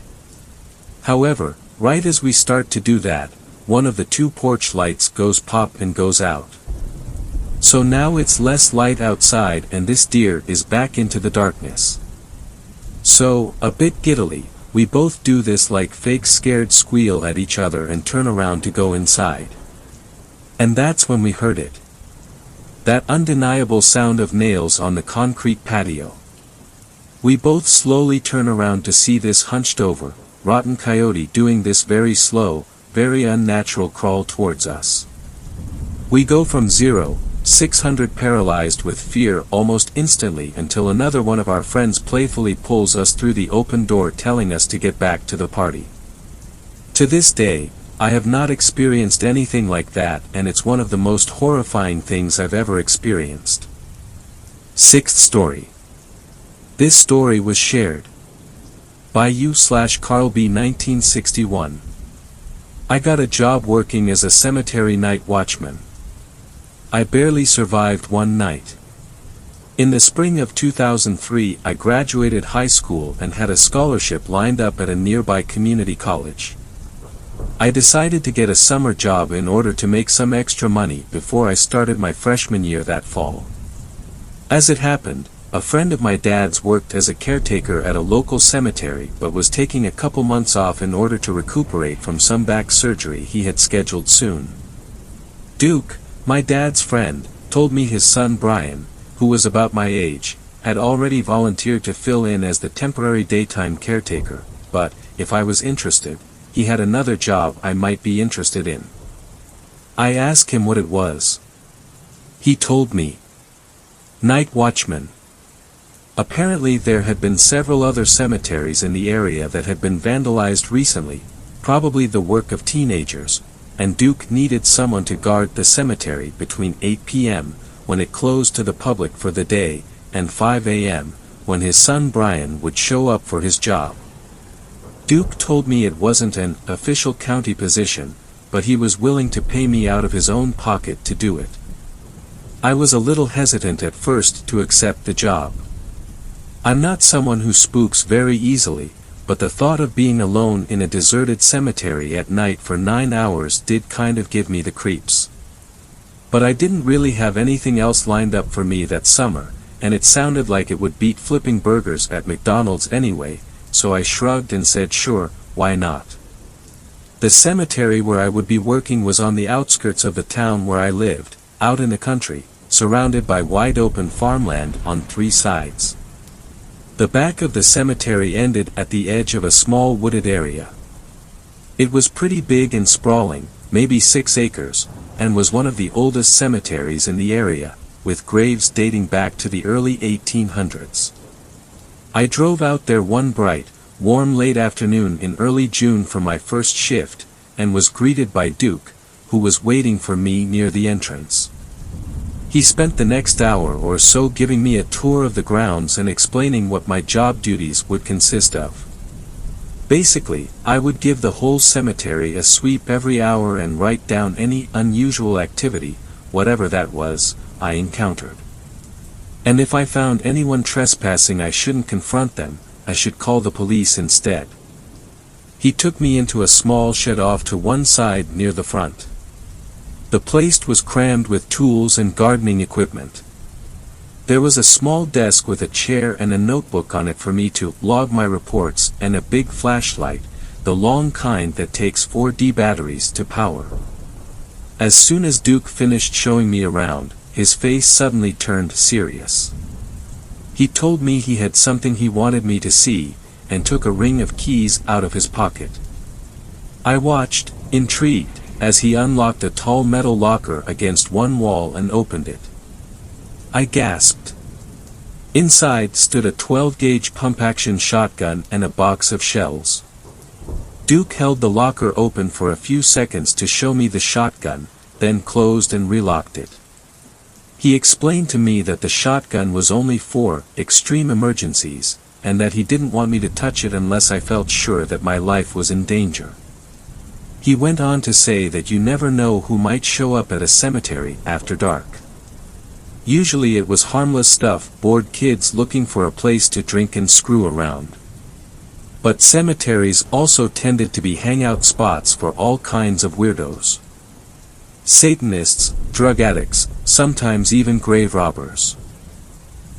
Speaker 1: However, right as we start to do that, one of the two porch lights goes pop and goes out. So now it's less light outside and this deer is back into the darkness. So, a bit giddily, we both do this like fake scared squeal at each other and turn around to go inside. And that's when we heard it. That undeniable sound of nails on the concrete patio. We both slowly turn around to see this hunched over, rotten coyote doing this very slow, very unnatural crawl towards us. We go from 0-600 paralyzed with fear almost instantly until another one of our friends playfully pulls us through the open door telling us to get back to the party. To this day, I have not experienced anything like that, and it's one of the most horrifying things I've ever experienced. Sixth story. This story was shared by you/CarlB 1961. I got a job working as a cemetery night watchman. I barely survived one night. In the spring of 2003, I graduated high school and had a scholarship lined up at a nearby community college. I decided to get a summer job in order to make some extra money before I started my freshman year that fall. As it happened, a friend of my dad's worked as a caretaker at a local cemetery but was taking a couple months off in order to recuperate from some back surgery he had scheduled soon. Duke, my dad's friend, told me his son Brian, who was about my age, had already volunteered to fill in as the temporary daytime caretaker, but, if I was interested, he had another job I might be interested in. I asked him what it was. He told me. Night watchman. Apparently there had been several other cemeteries in the area that had been vandalized recently, probably the work of teenagers, and Duke needed someone to guard the cemetery between 8 p.m., when it closed to the public for the day, and 5 a.m., when his son Brian would show up for his job. Duke told me it wasn't an official county position, but he was willing to pay me out of his own pocket to do it. I was a little hesitant at first to accept the job. I'm not someone who spooks very easily, but the thought of being alone in a deserted cemetery at night for 9 hours did kind of give me the creeps. But I didn't really have anything else lined up for me that summer, and it sounded like it would beat flipping burgers at McDonald's anyway, so I shrugged and said sure, why not? The cemetery where I would be working was on the outskirts of the town where I lived, out in the country, surrounded by wide open farmland on 3 sides. The back of the cemetery ended at the edge of a small wooded area. It was pretty big and sprawling, maybe 6 acres, and was one of the oldest cemeteries in the area, with graves dating back to the early 1800s. I drove out there one bright, warm late afternoon in early June for my first shift, and was greeted by Duke, who was waiting for me near the entrance. He spent the next hour or so giving me a tour of the grounds and explaining what my job duties would consist of. Basically, I would give the whole cemetery a sweep every hour and write down any unusual activity, whatever that was, I encountered. And if I found anyone trespassing, I shouldn't confront them, I should call the police instead. He took me into a small shed off to one side near the front. The place was crammed with tools and gardening equipment. There was a small desk with a chair and a notebook on it for me to log my reports, and a big flashlight, the long kind that takes 4D batteries to power. As soon as Duke finished showing me around, his face suddenly turned serious. He told me he had something he wanted me to see, and took a ring of keys out of his pocket. I watched, intrigued, as he unlocked a tall metal locker against one wall and opened it. I gasped. Inside stood a 12-gauge pump-action shotgun and a box of shells. Duke held the locker open for a few seconds to show me the shotgun, then closed and relocked it. He explained to me that the shotgun was only for extreme emergencies, and that he didn't want me to touch it unless I felt sure that my life was in danger. He went on to say that you never know who might show up at a cemetery after dark. Usually it was harmless stuff, bored kids looking for a place to drink and screw around. But cemeteries also tended to be hangout spots for all kinds of weirdos. Satanists, drug addicts, sometimes even grave robbers.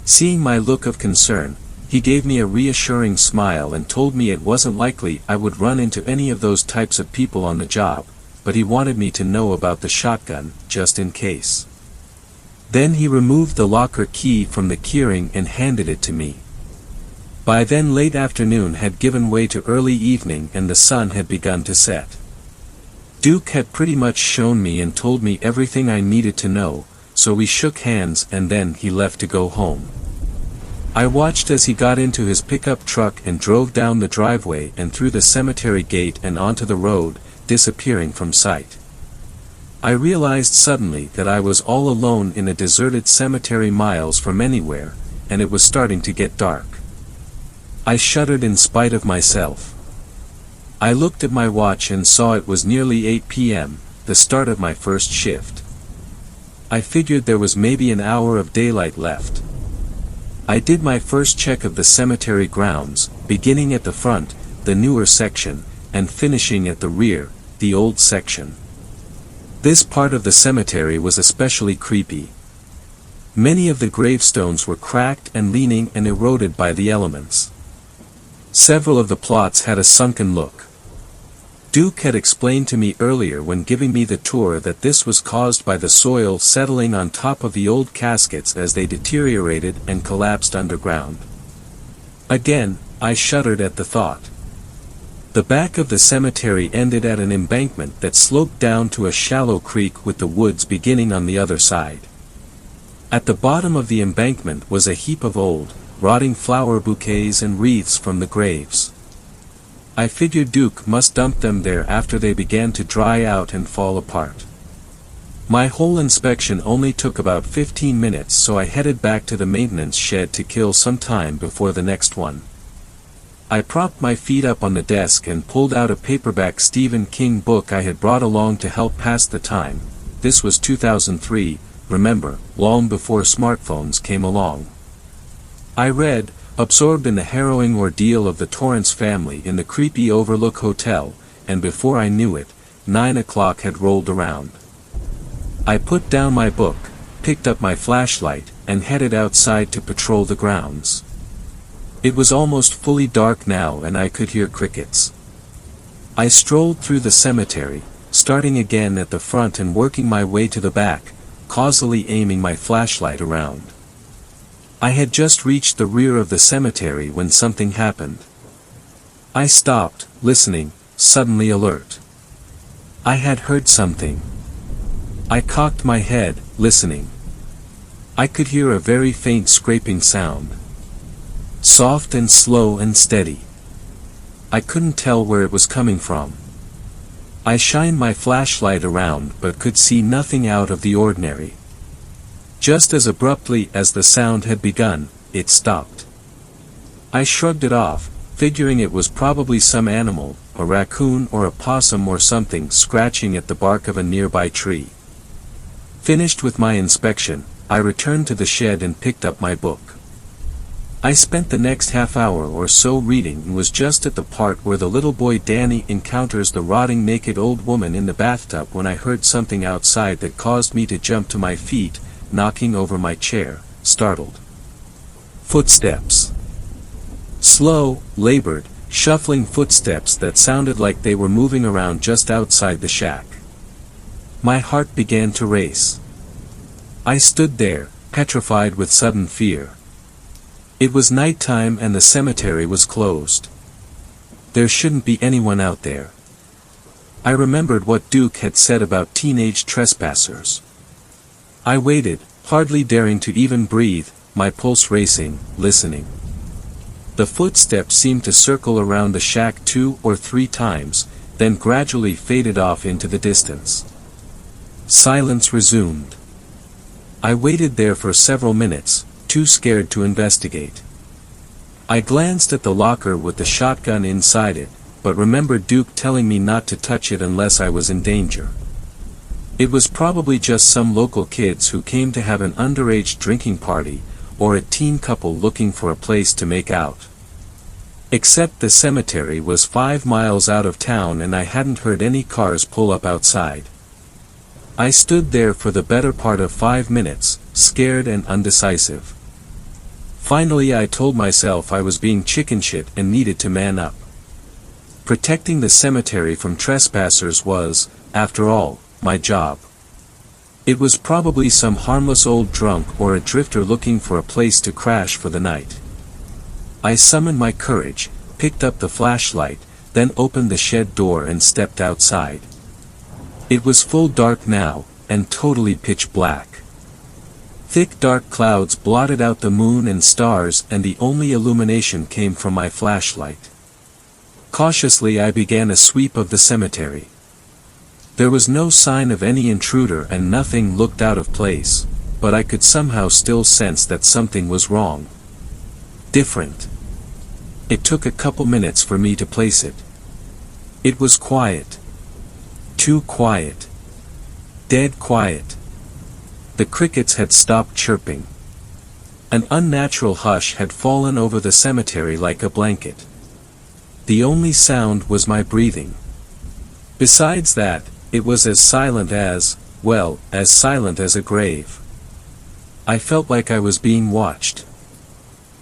Speaker 1: Seeing my look of concern, he gave me a reassuring smile and told me it wasn't likely I would run into any of those types of people on the job, but he wanted me to know about the shotgun, just in case. Then he removed the locker key from the keyring and handed it to me. By then late afternoon had given way to early evening and the sun had begun to set. Duke had pretty much shown me and told me everything I needed to know, so we shook hands and then he left to go home. I watched as he got into his pickup truck and drove down the driveway and through the cemetery gate and onto the road, disappearing from sight. I realized suddenly that I was all alone in a deserted cemetery miles from anywhere, and it was starting to get dark. I shuddered in spite of myself. I looked at my watch and saw it was nearly 8 p.m., the start of my first shift. I figured there was maybe an hour of daylight left. I did my first check of the cemetery grounds, beginning at the front, the newer section, and finishing at the rear, the old section. This part of the cemetery was especially creepy. Many of the gravestones were cracked and leaning and eroded by the elements. Several of the plots had a sunken look. Duke had explained to me earlier when giving me the tour that this was caused by the soil settling on top of the old caskets as they deteriorated and collapsed underground. Again, I shuddered at the thought. The back of the cemetery ended at an embankment that sloped down to a shallow creek with the woods beginning on the other side. At the bottom of the embankment was a heap of old, rotting flower bouquets and wreaths from the graves. I figured Duke must dump them there after they began to dry out and fall apart. My whole inspection only took about 15 minutes, so I headed back to the maintenance shed to kill some time before the next one. I propped my feet up on the desk and pulled out a paperback Stephen King book I had brought along to help pass the time. This was 2003, remember, long before smartphones came along. I read, absorbed in the harrowing ordeal of the Torrance family in the creepy Overlook Hotel, and before I knew it, 9 o'clock had rolled around. I put down my book, picked up my flashlight, and headed outside to patrol the grounds. It was almost fully dark now and I could hear crickets. I strolled through the cemetery, starting again at the front and working my way to the back, causally aiming my flashlight around. I had just reached the rear of the cemetery when something happened. I stopped, listening, suddenly alert. I had heard something. I cocked my head, listening. I could hear a very faint scraping sound. Soft and slow and steady. I couldn't tell where it was coming from. I shined my flashlight around but could see nothing out of the ordinary. Just as abruptly as the sound had begun, it stopped. I shrugged it off, figuring it was probably some animal, a raccoon or a possum or something scratching at the bark of a nearby tree. Finished with my inspection, I returned to the shed and picked up my book. I spent the next half hour or so reading and was just at the part where the little boy Danny encounters the rotting naked old woman in the bathtub when I heard something outside that caused me to jump to my feet, knocking over my chair, startled. Footsteps. Slow, labored, shuffling footsteps that sounded like they were moving around just outside the shack. My heart began to race. I stood there, petrified with sudden fear. It was nighttime and the cemetery was closed. There shouldn't be anyone out there. I remembered what Duke had said about teenage trespassers. I waited, hardly daring to even breathe, my pulse racing, listening. The footsteps seemed to circle around the shack 2 or 3 times, then gradually faded off into the distance. Silence resumed. I waited there for several minutes, too scared to investigate. I glanced at the locker with the shotgun inside it, but remembered Duke telling me not to touch it unless I was in danger. It was probably just some local kids who came to have an underage drinking party, or a teen couple looking for a place to make out. Except the cemetery was 5 miles out of town and I hadn't heard any cars pull up outside. I stood there for the better part of 5 minutes, scared and undecisive. Finally I told myself I was being chicken shit and needed to man up. Protecting the cemetery from trespassers was, after all, my job. It was probably some harmless old drunk or a drifter looking for a place to crash for the night. I summoned my courage, picked up the flashlight, then opened the shed door and stepped outside. It was full dark now, and totally pitch black. Thick dark clouds blotted out the moon and stars and the only illumination came from my flashlight. Cautiously I began a sweep of the cemetery. There was no sign of any intruder and nothing looked out of place, but I could somehow still sense that something was wrong. Different. It took a couple minutes for me to place it. It was quiet. Too quiet. Dead quiet. The crickets had stopped chirping. An unnatural hush had fallen over the cemetery like a blanket. The only sound was my breathing. Besides that, it was as silent as, well, as silent as a grave. I felt like I was being watched.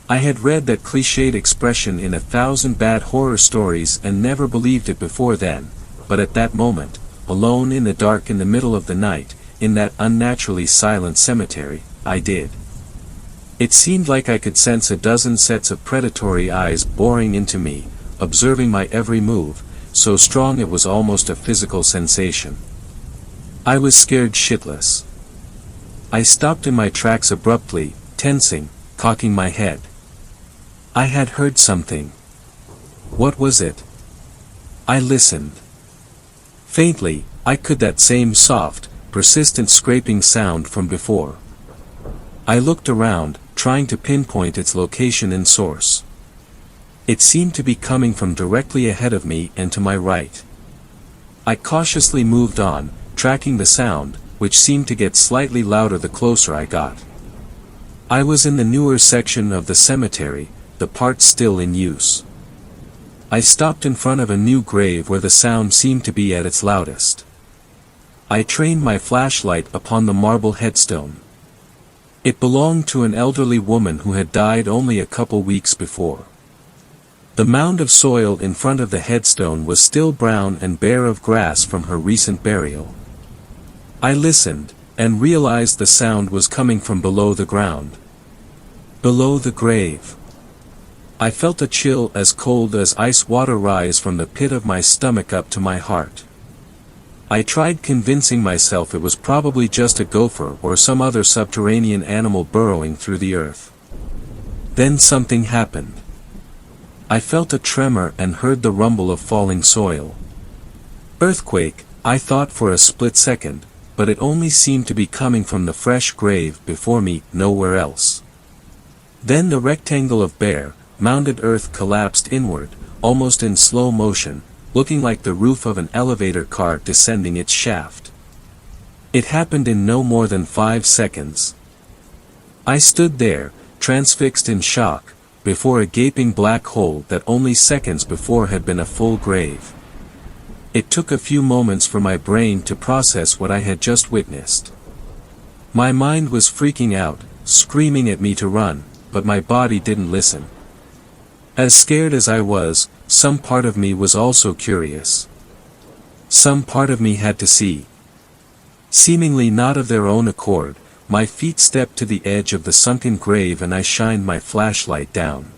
Speaker 1: I had read that cliched expression in 1,000 bad horror stories and never believed it before then, but at that moment, alone in the dark in the middle of the night, in that unnaturally silent cemetery, I did. It seemed like I could sense a dozen sets of predatory eyes boring into me, observing my every move, so strong it was almost a physical sensation. I was scared shitless. I stopped in my tracks abruptly, tensing, cocking my head. I had heard something. What was it? I listened. Faintly, I could that same soft, persistent scraping sound from before. I looked around, trying to pinpoint its location and source. It seemed to be coming from directly ahead of me and to my right. I cautiously moved on, tracking the sound, which seemed to get slightly louder the closer I got. I was in the newer section of the cemetery, the part still in use. I stopped in front of a new grave where the sound seemed to be at its loudest. I trained my flashlight upon the marble headstone. It belonged to an elderly woman who had died only a couple weeks before. The mound of soil in front of the headstone was still brown and bare of grass from her recent burial. I listened, and realized the sound was coming from below the ground. Below the grave. I felt a chill as cold as ice water rise from the pit of my stomach up to my heart. I tried convincing myself it was probably just a gopher or some other subterranean animal burrowing through the earth. Then something happened. I felt a tremor and heard the rumble of falling soil. Earthquake, I thought for a split second, but it only seemed to be coming from the fresh grave before me, nowhere else. Then the rectangle of bare, mounded earth collapsed inward, almost in slow motion, looking like the roof of an elevator car descending its shaft. It happened in no more than 5 seconds. I stood there, transfixed in shock, before a gaping black hole that only seconds before had been a full grave. It took a few moments for my brain to process what I had just witnessed. My mind was freaking out, screaming at me to run, but my body didn't listen. As scared as I was, some part of me was also curious. Some part of me had to see. Seemingly not of their own accord, my feet stepped to the edge of the sunken grave and I shined my flashlight down.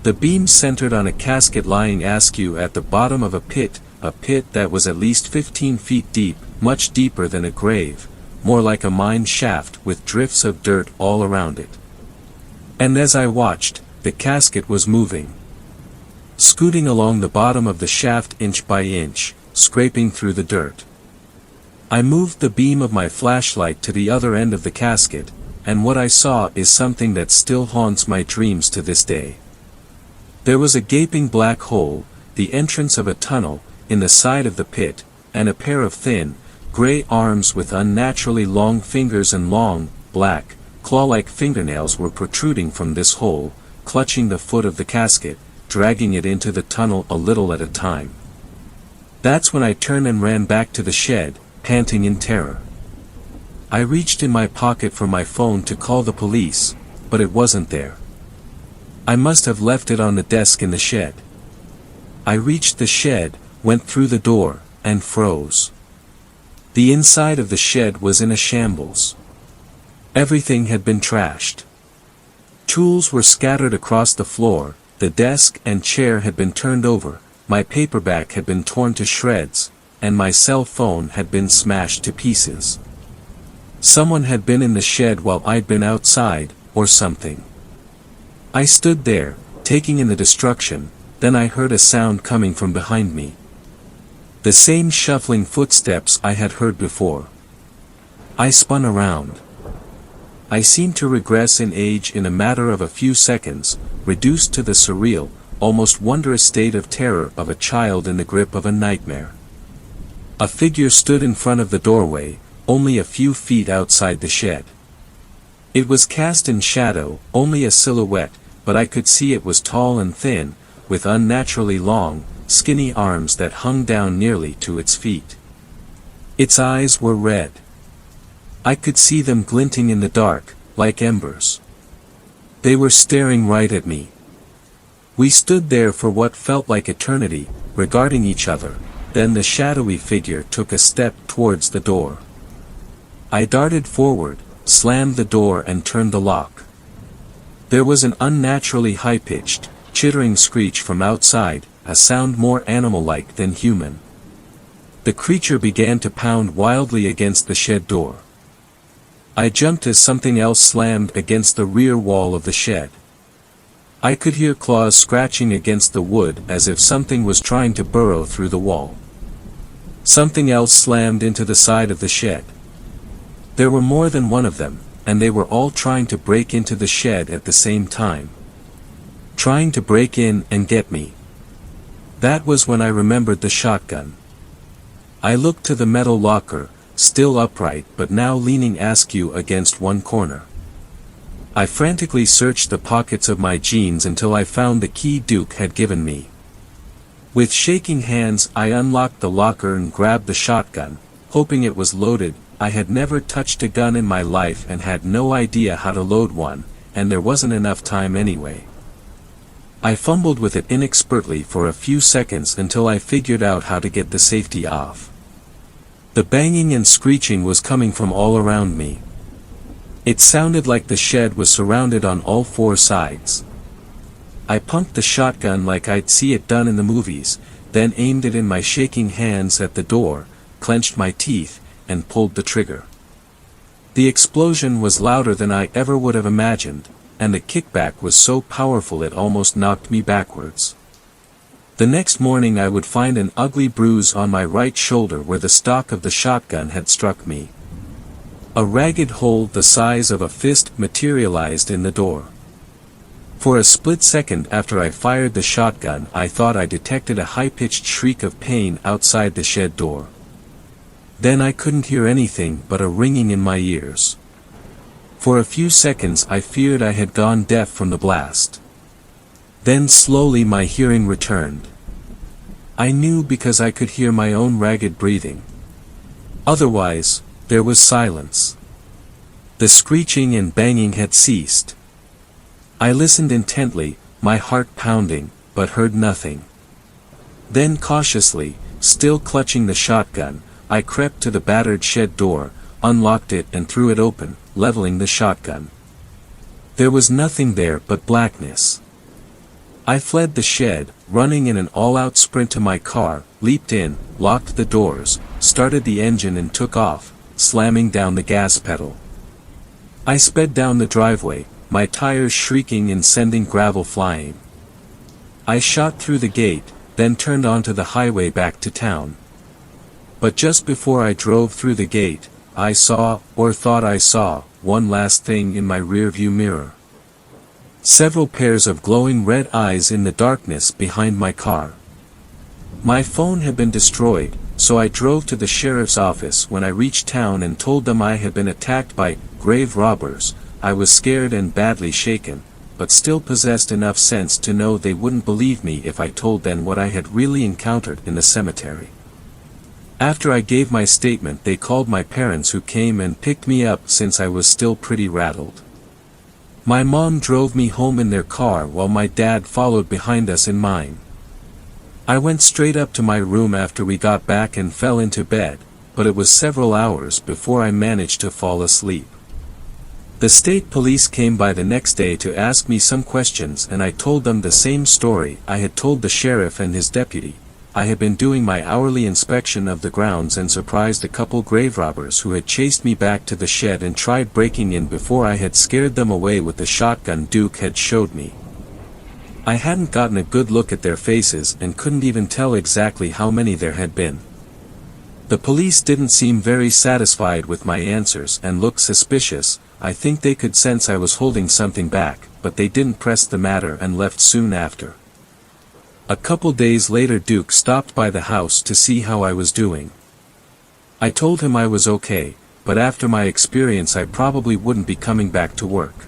Speaker 1: The beam centered on a casket lying askew at the bottom of a pit that was at least 15 feet deep, much deeper than a grave, more like a mine shaft with drifts of dirt all around it. And as I watched, the casket was moving. Scooting along the bottom of the shaft inch by inch, scraping through the dirt. I moved the beam of my flashlight to the other end of the casket, and what I saw is something that still haunts my dreams to this day. There was a gaping black hole, the entrance of a tunnel, in the side of the pit, and a pair of thin, gray arms with unnaturally long fingers and long, black, claw-like fingernails were protruding from this hole, clutching the foot of the casket, dragging it into the tunnel a little at a time. That's when I turned and ran back to the shed, panting in terror. I reached in my pocket for my phone to call the police, but it wasn't there. I must have left it on the desk in the shed. I reached the shed, went through the door, and froze. The inside of the shed was in a shambles. Everything had been trashed. Tools were scattered across the floor, the desk and chair had been turned over, my paperback had been torn to shreds, and my cell phone had been smashed to pieces. Someone had been in the shed while I'd been outside, or something. I stood there, taking in the destruction, then I heard a sound coming from behind me. The same shuffling footsteps I had heard before. I spun around. I seemed to regress in age in a matter of a few seconds, reduced to the surreal, almost wondrous state of terror of a child in the grip of a nightmare. A figure stood in front of the doorway, only a few feet outside the shed. It was cast in shadow, only a silhouette, but I could see it was tall and thin, with unnaturally long, skinny arms that hung down nearly to its feet. Its eyes were red. I could see them glinting in the dark, like embers. They were staring right at me. We stood there for what felt like eternity, regarding each other, then the shadowy figure took a step towards the door. I darted forward, slammed the door and turned the lock. There was an unnaturally high-pitched, chittering screech from outside, a sound more animal-like than human. The creature began to pound wildly against the shed door. I jumped as something else slammed against the rear wall of the shed. I could hear claws scratching against the wood as if something was trying to burrow through the wall. Something else slammed into the side of the shed. There were more than one of them, and they were all trying to break into the shed at the same time. Trying to break in and get me. That was when I remembered the shotgun. I looked to the metal locker, still upright but now leaning askew against one corner. I frantically searched the pockets of my jeans until I found the key Duke had given me. With shaking hands I unlocked the locker and grabbed the shotgun, hoping it was loaded. I had never touched a gun in my life and had no idea how to load one, and there wasn't enough time anyway. I fumbled with it inexpertly for a few seconds until I figured out how to get the safety off. The banging and screeching was coming from all around me. It sounded like the shed was surrounded on all four sides. I pumped the shotgun like I'd see it done in the movies, then aimed it in my shaking hands at the door, clenched my teeth, and pulled the trigger. The explosion was louder than I ever would have imagined, and the kickback was so powerful it almost knocked me backwards. The next morning I would find an ugly bruise on my right shoulder where the stock of the shotgun had struck me. A ragged hole the size of a fist materialized in the door. For a split second after I fired the shotgun I thought I detected a high-pitched shriek of pain outside the shed door. Then I couldn't hear anything but a ringing in my ears. For a few seconds I feared I had gone deaf from the blast. Then slowly my hearing returned. I knew because I could hear my own ragged breathing. Otherwise, there was silence. The screeching and banging had ceased. I listened intently, my heart pounding, but heard nothing. Then cautiously, still clutching the shotgun, I crept to the battered shed door, unlocked it and threw it open, leveling the shotgun. There was nothing there but blackness. I fled the shed, running in an all-out sprint to my car, leaped in, locked the doors, started the engine and took off, slamming down the gas pedal. I sped down the driveway, my tires shrieking and sending gravel flying. I shot through the gate, then turned onto the highway back to town. But just before I drove through the gate, I saw, or thought I saw, one last thing in my rearview mirror. Several pairs of glowing red eyes in the darkness behind my car. My phone had been destroyed, so I drove to the sheriff's office. When I reached town and told them I had been attacked by grave robbers, I was scared and badly shaken, but still possessed enough sense to know they wouldn't believe me if I told them what I had really encountered in the cemetery. After I gave my statement, they called my parents, who came and picked me up since I was still pretty rattled. My mom drove me home in their car while my dad followed behind us in mine. I went straight up to my room after we got back and fell into bed, but it was several hours before I managed to fall asleep. The state police came by the next day to ask me some questions, and I told them the same story I had told the sheriff and his deputy. I had been doing my hourly inspection of the grounds and surprised a couple grave robbers who had chased me back to the shed and tried breaking in before I had scared them away with the shotgun Duke had showed me. I hadn't gotten a good look at their faces and couldn't even tell exactly how many there had been. The police didn't seem very satisfied with my answers and looked suspicious. I think they could sense I was holding something back, but they didn't press the matter and left soon after. A couple days later, Duke stopped by the house to see how I was doing. I told him I was okay, but after my experience I probably wouldn't be coming back to work.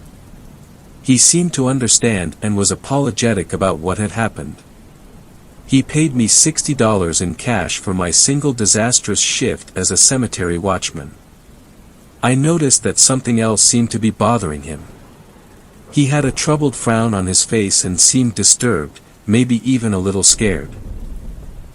Speaker 1: He seemed to understand and was apologetic about what had happened. He paid me $60 in cash for my single disastrous shift as a cemetery watchman. I noticed that something else seemed to be bothering him. He had a troubled frown on his face and seemed disturbed, maybe even a little scared.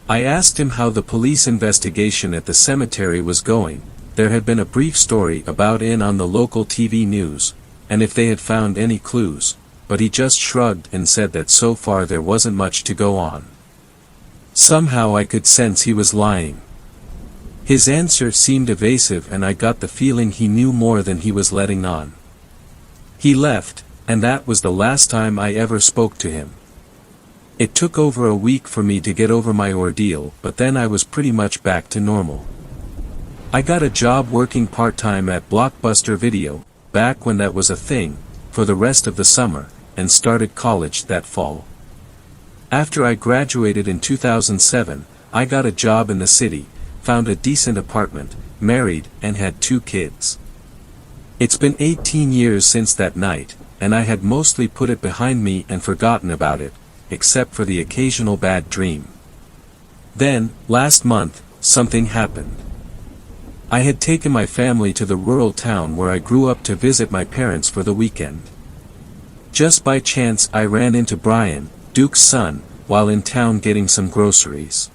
Speaker 1: I asked him how the police investigation at the cemetery was going. There had been a brief story about it on the local TV news, and if they had found any clues, but he just shrugged and said that so far there wasn't much to go on. Somehow I could sense he was lying. His answer seemed evasive, and I got the feeling he knew more than he was letting on. He left, and that was the last time I ever spoke to him. It took over a week for me to get over my ordeal, but then I was pretty much back to normal. I got a job working part-time at Blockbuster Video, back when that was a thing, for the rest of the summer, and started college that fall. After I graduated in 2007, I got a job in the city, found a decent apartment, married, and had 2 kids. It's been 18 years since that night, and I had mostly put it behind me and forgotten about it, except for the occasional bad dream. Then, last month, something happened. I had taken my family to the rural town where I grew up to visit my parents for the weekend. Just by chance I ran into Brian, Duke's son, while in town getting some groceries.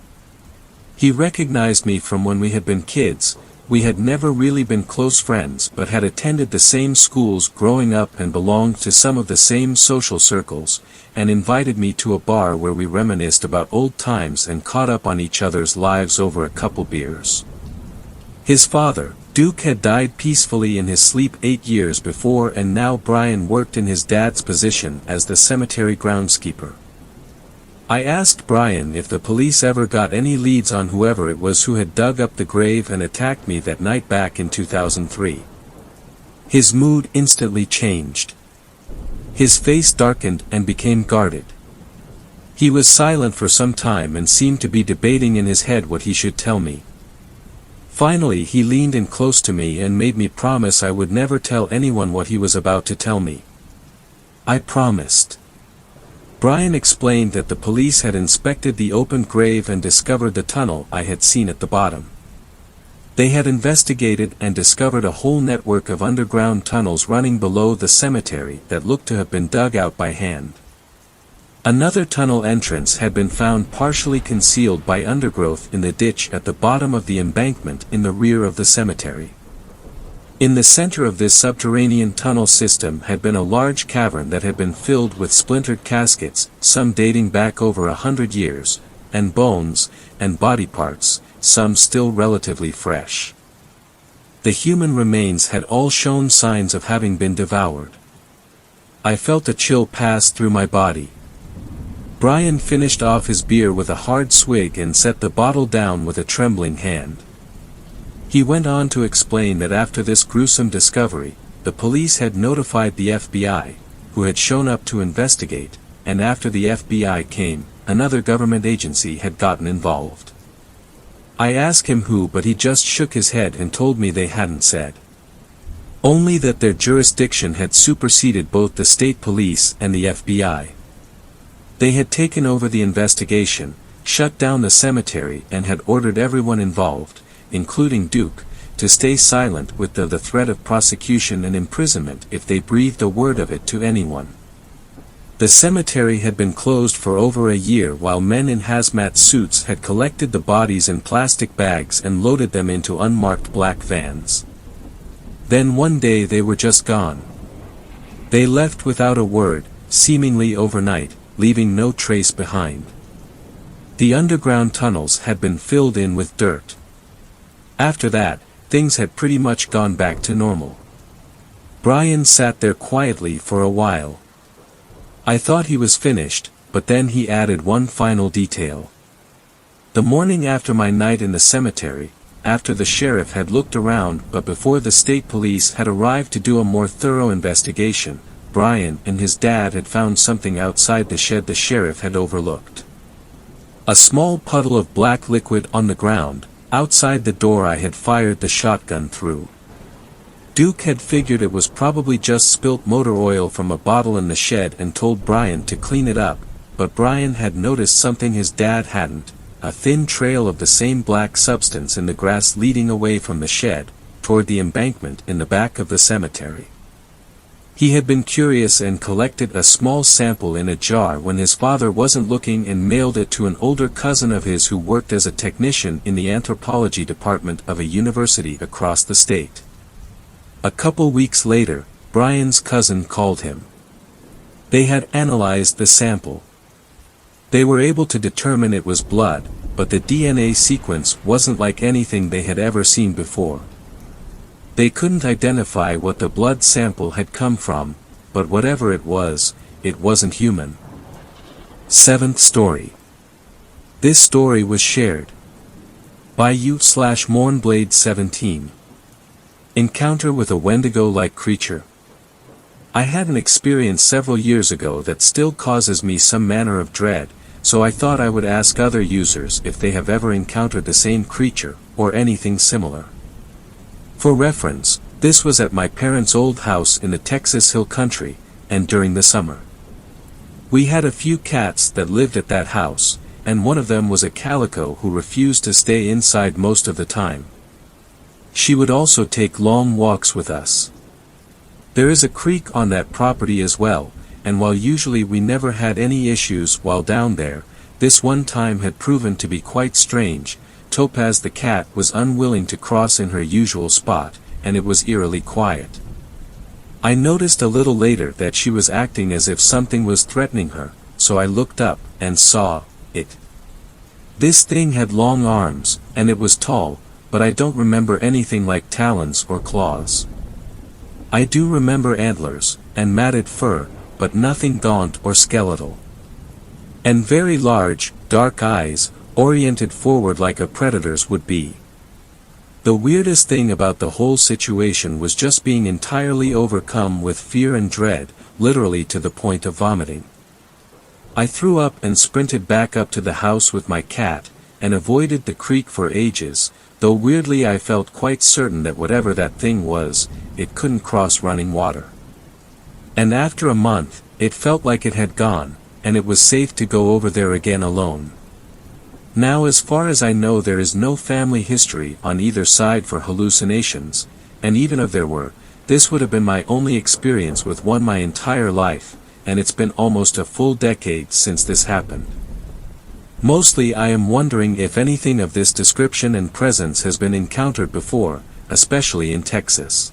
Speaker 1: He recognized me from when we had been kids. We had never really been close friends, but had attended the same schools growing up and belonged to some of the same social circles, and invited me to a bar where we reminisced about old times and caught up on each other's lives over a couple beers. His father, Duke, had died peacefully in his sleep 8 years before, and now Brian worked in his dad's position as the cemetery groundskeeper. I asked Brian if the police ever got any leads on whoever it was who had dug up the grave and attacked me that night back in 2003. His mood instantly changed. His face darkened and became guarded. He was silent for some time and seemed to be debating in his head what he should tell me. Finally he leaned in close to me and made me promise I would never tell anyone what he was about to tell me. I promised. Brian explained that the police had inspected the open grave and discovered the tunnel I had seen at the bottom. They had investigated and discovered a whole network of underground tunnels running below the cemetery that looked to have been dug out by hand. Another tunnel entrance had been found partially concealed by undergrowth in the ditch at the bottom of the embankment in the rear of the cemetery. In the center of this subterranean tunnel system had been a large cavern that had been filled with splintered caskets, some dating back over 100 years, and bones, and body parts, some still relatively fresh. The human remains had all shown signs of having been devoured. I felt a chill pass through my body. Brian finished off his beer with a hard swig and set the bottle down with a trembling hand. He went on to explain that after this gruesome discovery, the police had notified the FBI, who had shown up to investigate, and after the FBI came, another government agency had gotten involved. I asked him who, but he just shook his head and told me they hadn't said. Only that their jurisdiction had superseded both the state police and the FBI. They had taken over the investigation, shut down the cemetery, and had ordered everyone involved, including Duke, to stay silent with the threat of prosecution and imprisonment if they breathed a word of it to anyone. The cemetery had been closed for over a year while men in hazmat suits had collected the bodies in plastic bags and loaded them into unmarked black vans. Then one day they were just gone. They left without a word, seemingly overnight, leaving no trace behind. The underground tunnels had been filled in with dirt. After that, things had pretty much gone back to normal. Brian sat there quietly for a while. I thought he was finished, but then he added one final detail. The morning after my night in the cemetery, after the sheriff had looked around but before the state police had arrived to do a more thorough investigation, Brian and his dad had found something outside the shed the sheriff had overlooked. A small puddle of black liquid on the ground, outside the door I had fired the shotgun through. Duke had figured it was probably just spilt motor oil from a bottle in the shed and told Brian to clean it up, but Brian had noticed something his dad hadn't, a thin trail of the same black substance in the grass leading away from the shed, toward the embankment in the back of the cemetery. He had been curious and collected a small sample in a jar when his father wasn't looking and mailed it to an older cousin of his who worked as a technician in the anthropology department of a university across the state. A couple weeks later, Brian's cousin called him. They had analyzed the sample. They were able to determine it was blood, but the DNA sequence wasn't like anything they had ever seen before. They couldn't identify what the blood sample had come from, but whatever it wasn't human. 7th story. This story was shared by you/Mournblade17. Encounter with a Wendigo-like creature. I had an experience several years ago that still causes me some manner of dread, so I thought I would ask other users if they have ever encountered the same creature, or anything similar. For reference, this was at my parents' old house in the Texas Hill Country, and during the summer. We had a few cats that lived at that house, and one of them was a calico who refused to stay inside most of the time. She would also take long walks with us. There is a creek on that property as well, and while usually we never had any issues while down there, this one time had proven to be quite strange. Topaz the cat was unwilling to cross in her usual spot, and it was eerily quiet. I noticed a little later that she was acting as if something was threatening her, so I looked up, and saw it. This thing had long arms, and it was tall, but I don't remember anything like talons or claws. I do remember antlers, and matted fur, but nothing gaunt or skeletal. And very large, dark eyes, oriented forward like a predator's would be. The weirdest thing about the whole situation was just being entirely overcome with fear and dread, literally to the point of vomiting. I threw up and sprinted back up to the house with my cat, and avoided the creek for ages, though weirdly I felt quite certain that whatever that thing was, it couldn't cross running water. And after a month, it felt like it had gone, and it was safe to go over there again alone. Now as far as I know there is no family history on either side for hallucinations, and even if there were, this would have been my only experience with one my entire life, and it's been almost a full decade since this happened. Mostly I am wondering if anything of this description and presence has been encountered before, especially in Texas.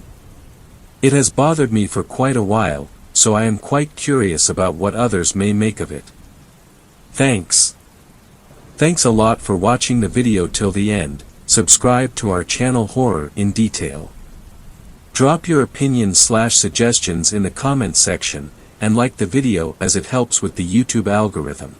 Speaker 1: It has bothered me for quite a while, so I am quite curious about what others may make of it. Thanks. Thanks a lot for watching the video till the end. Subscribe to our channel Horror in Detail. Drop your opinions/suggestions in the comment section, and like the video as it helps with the YouTube algorithm.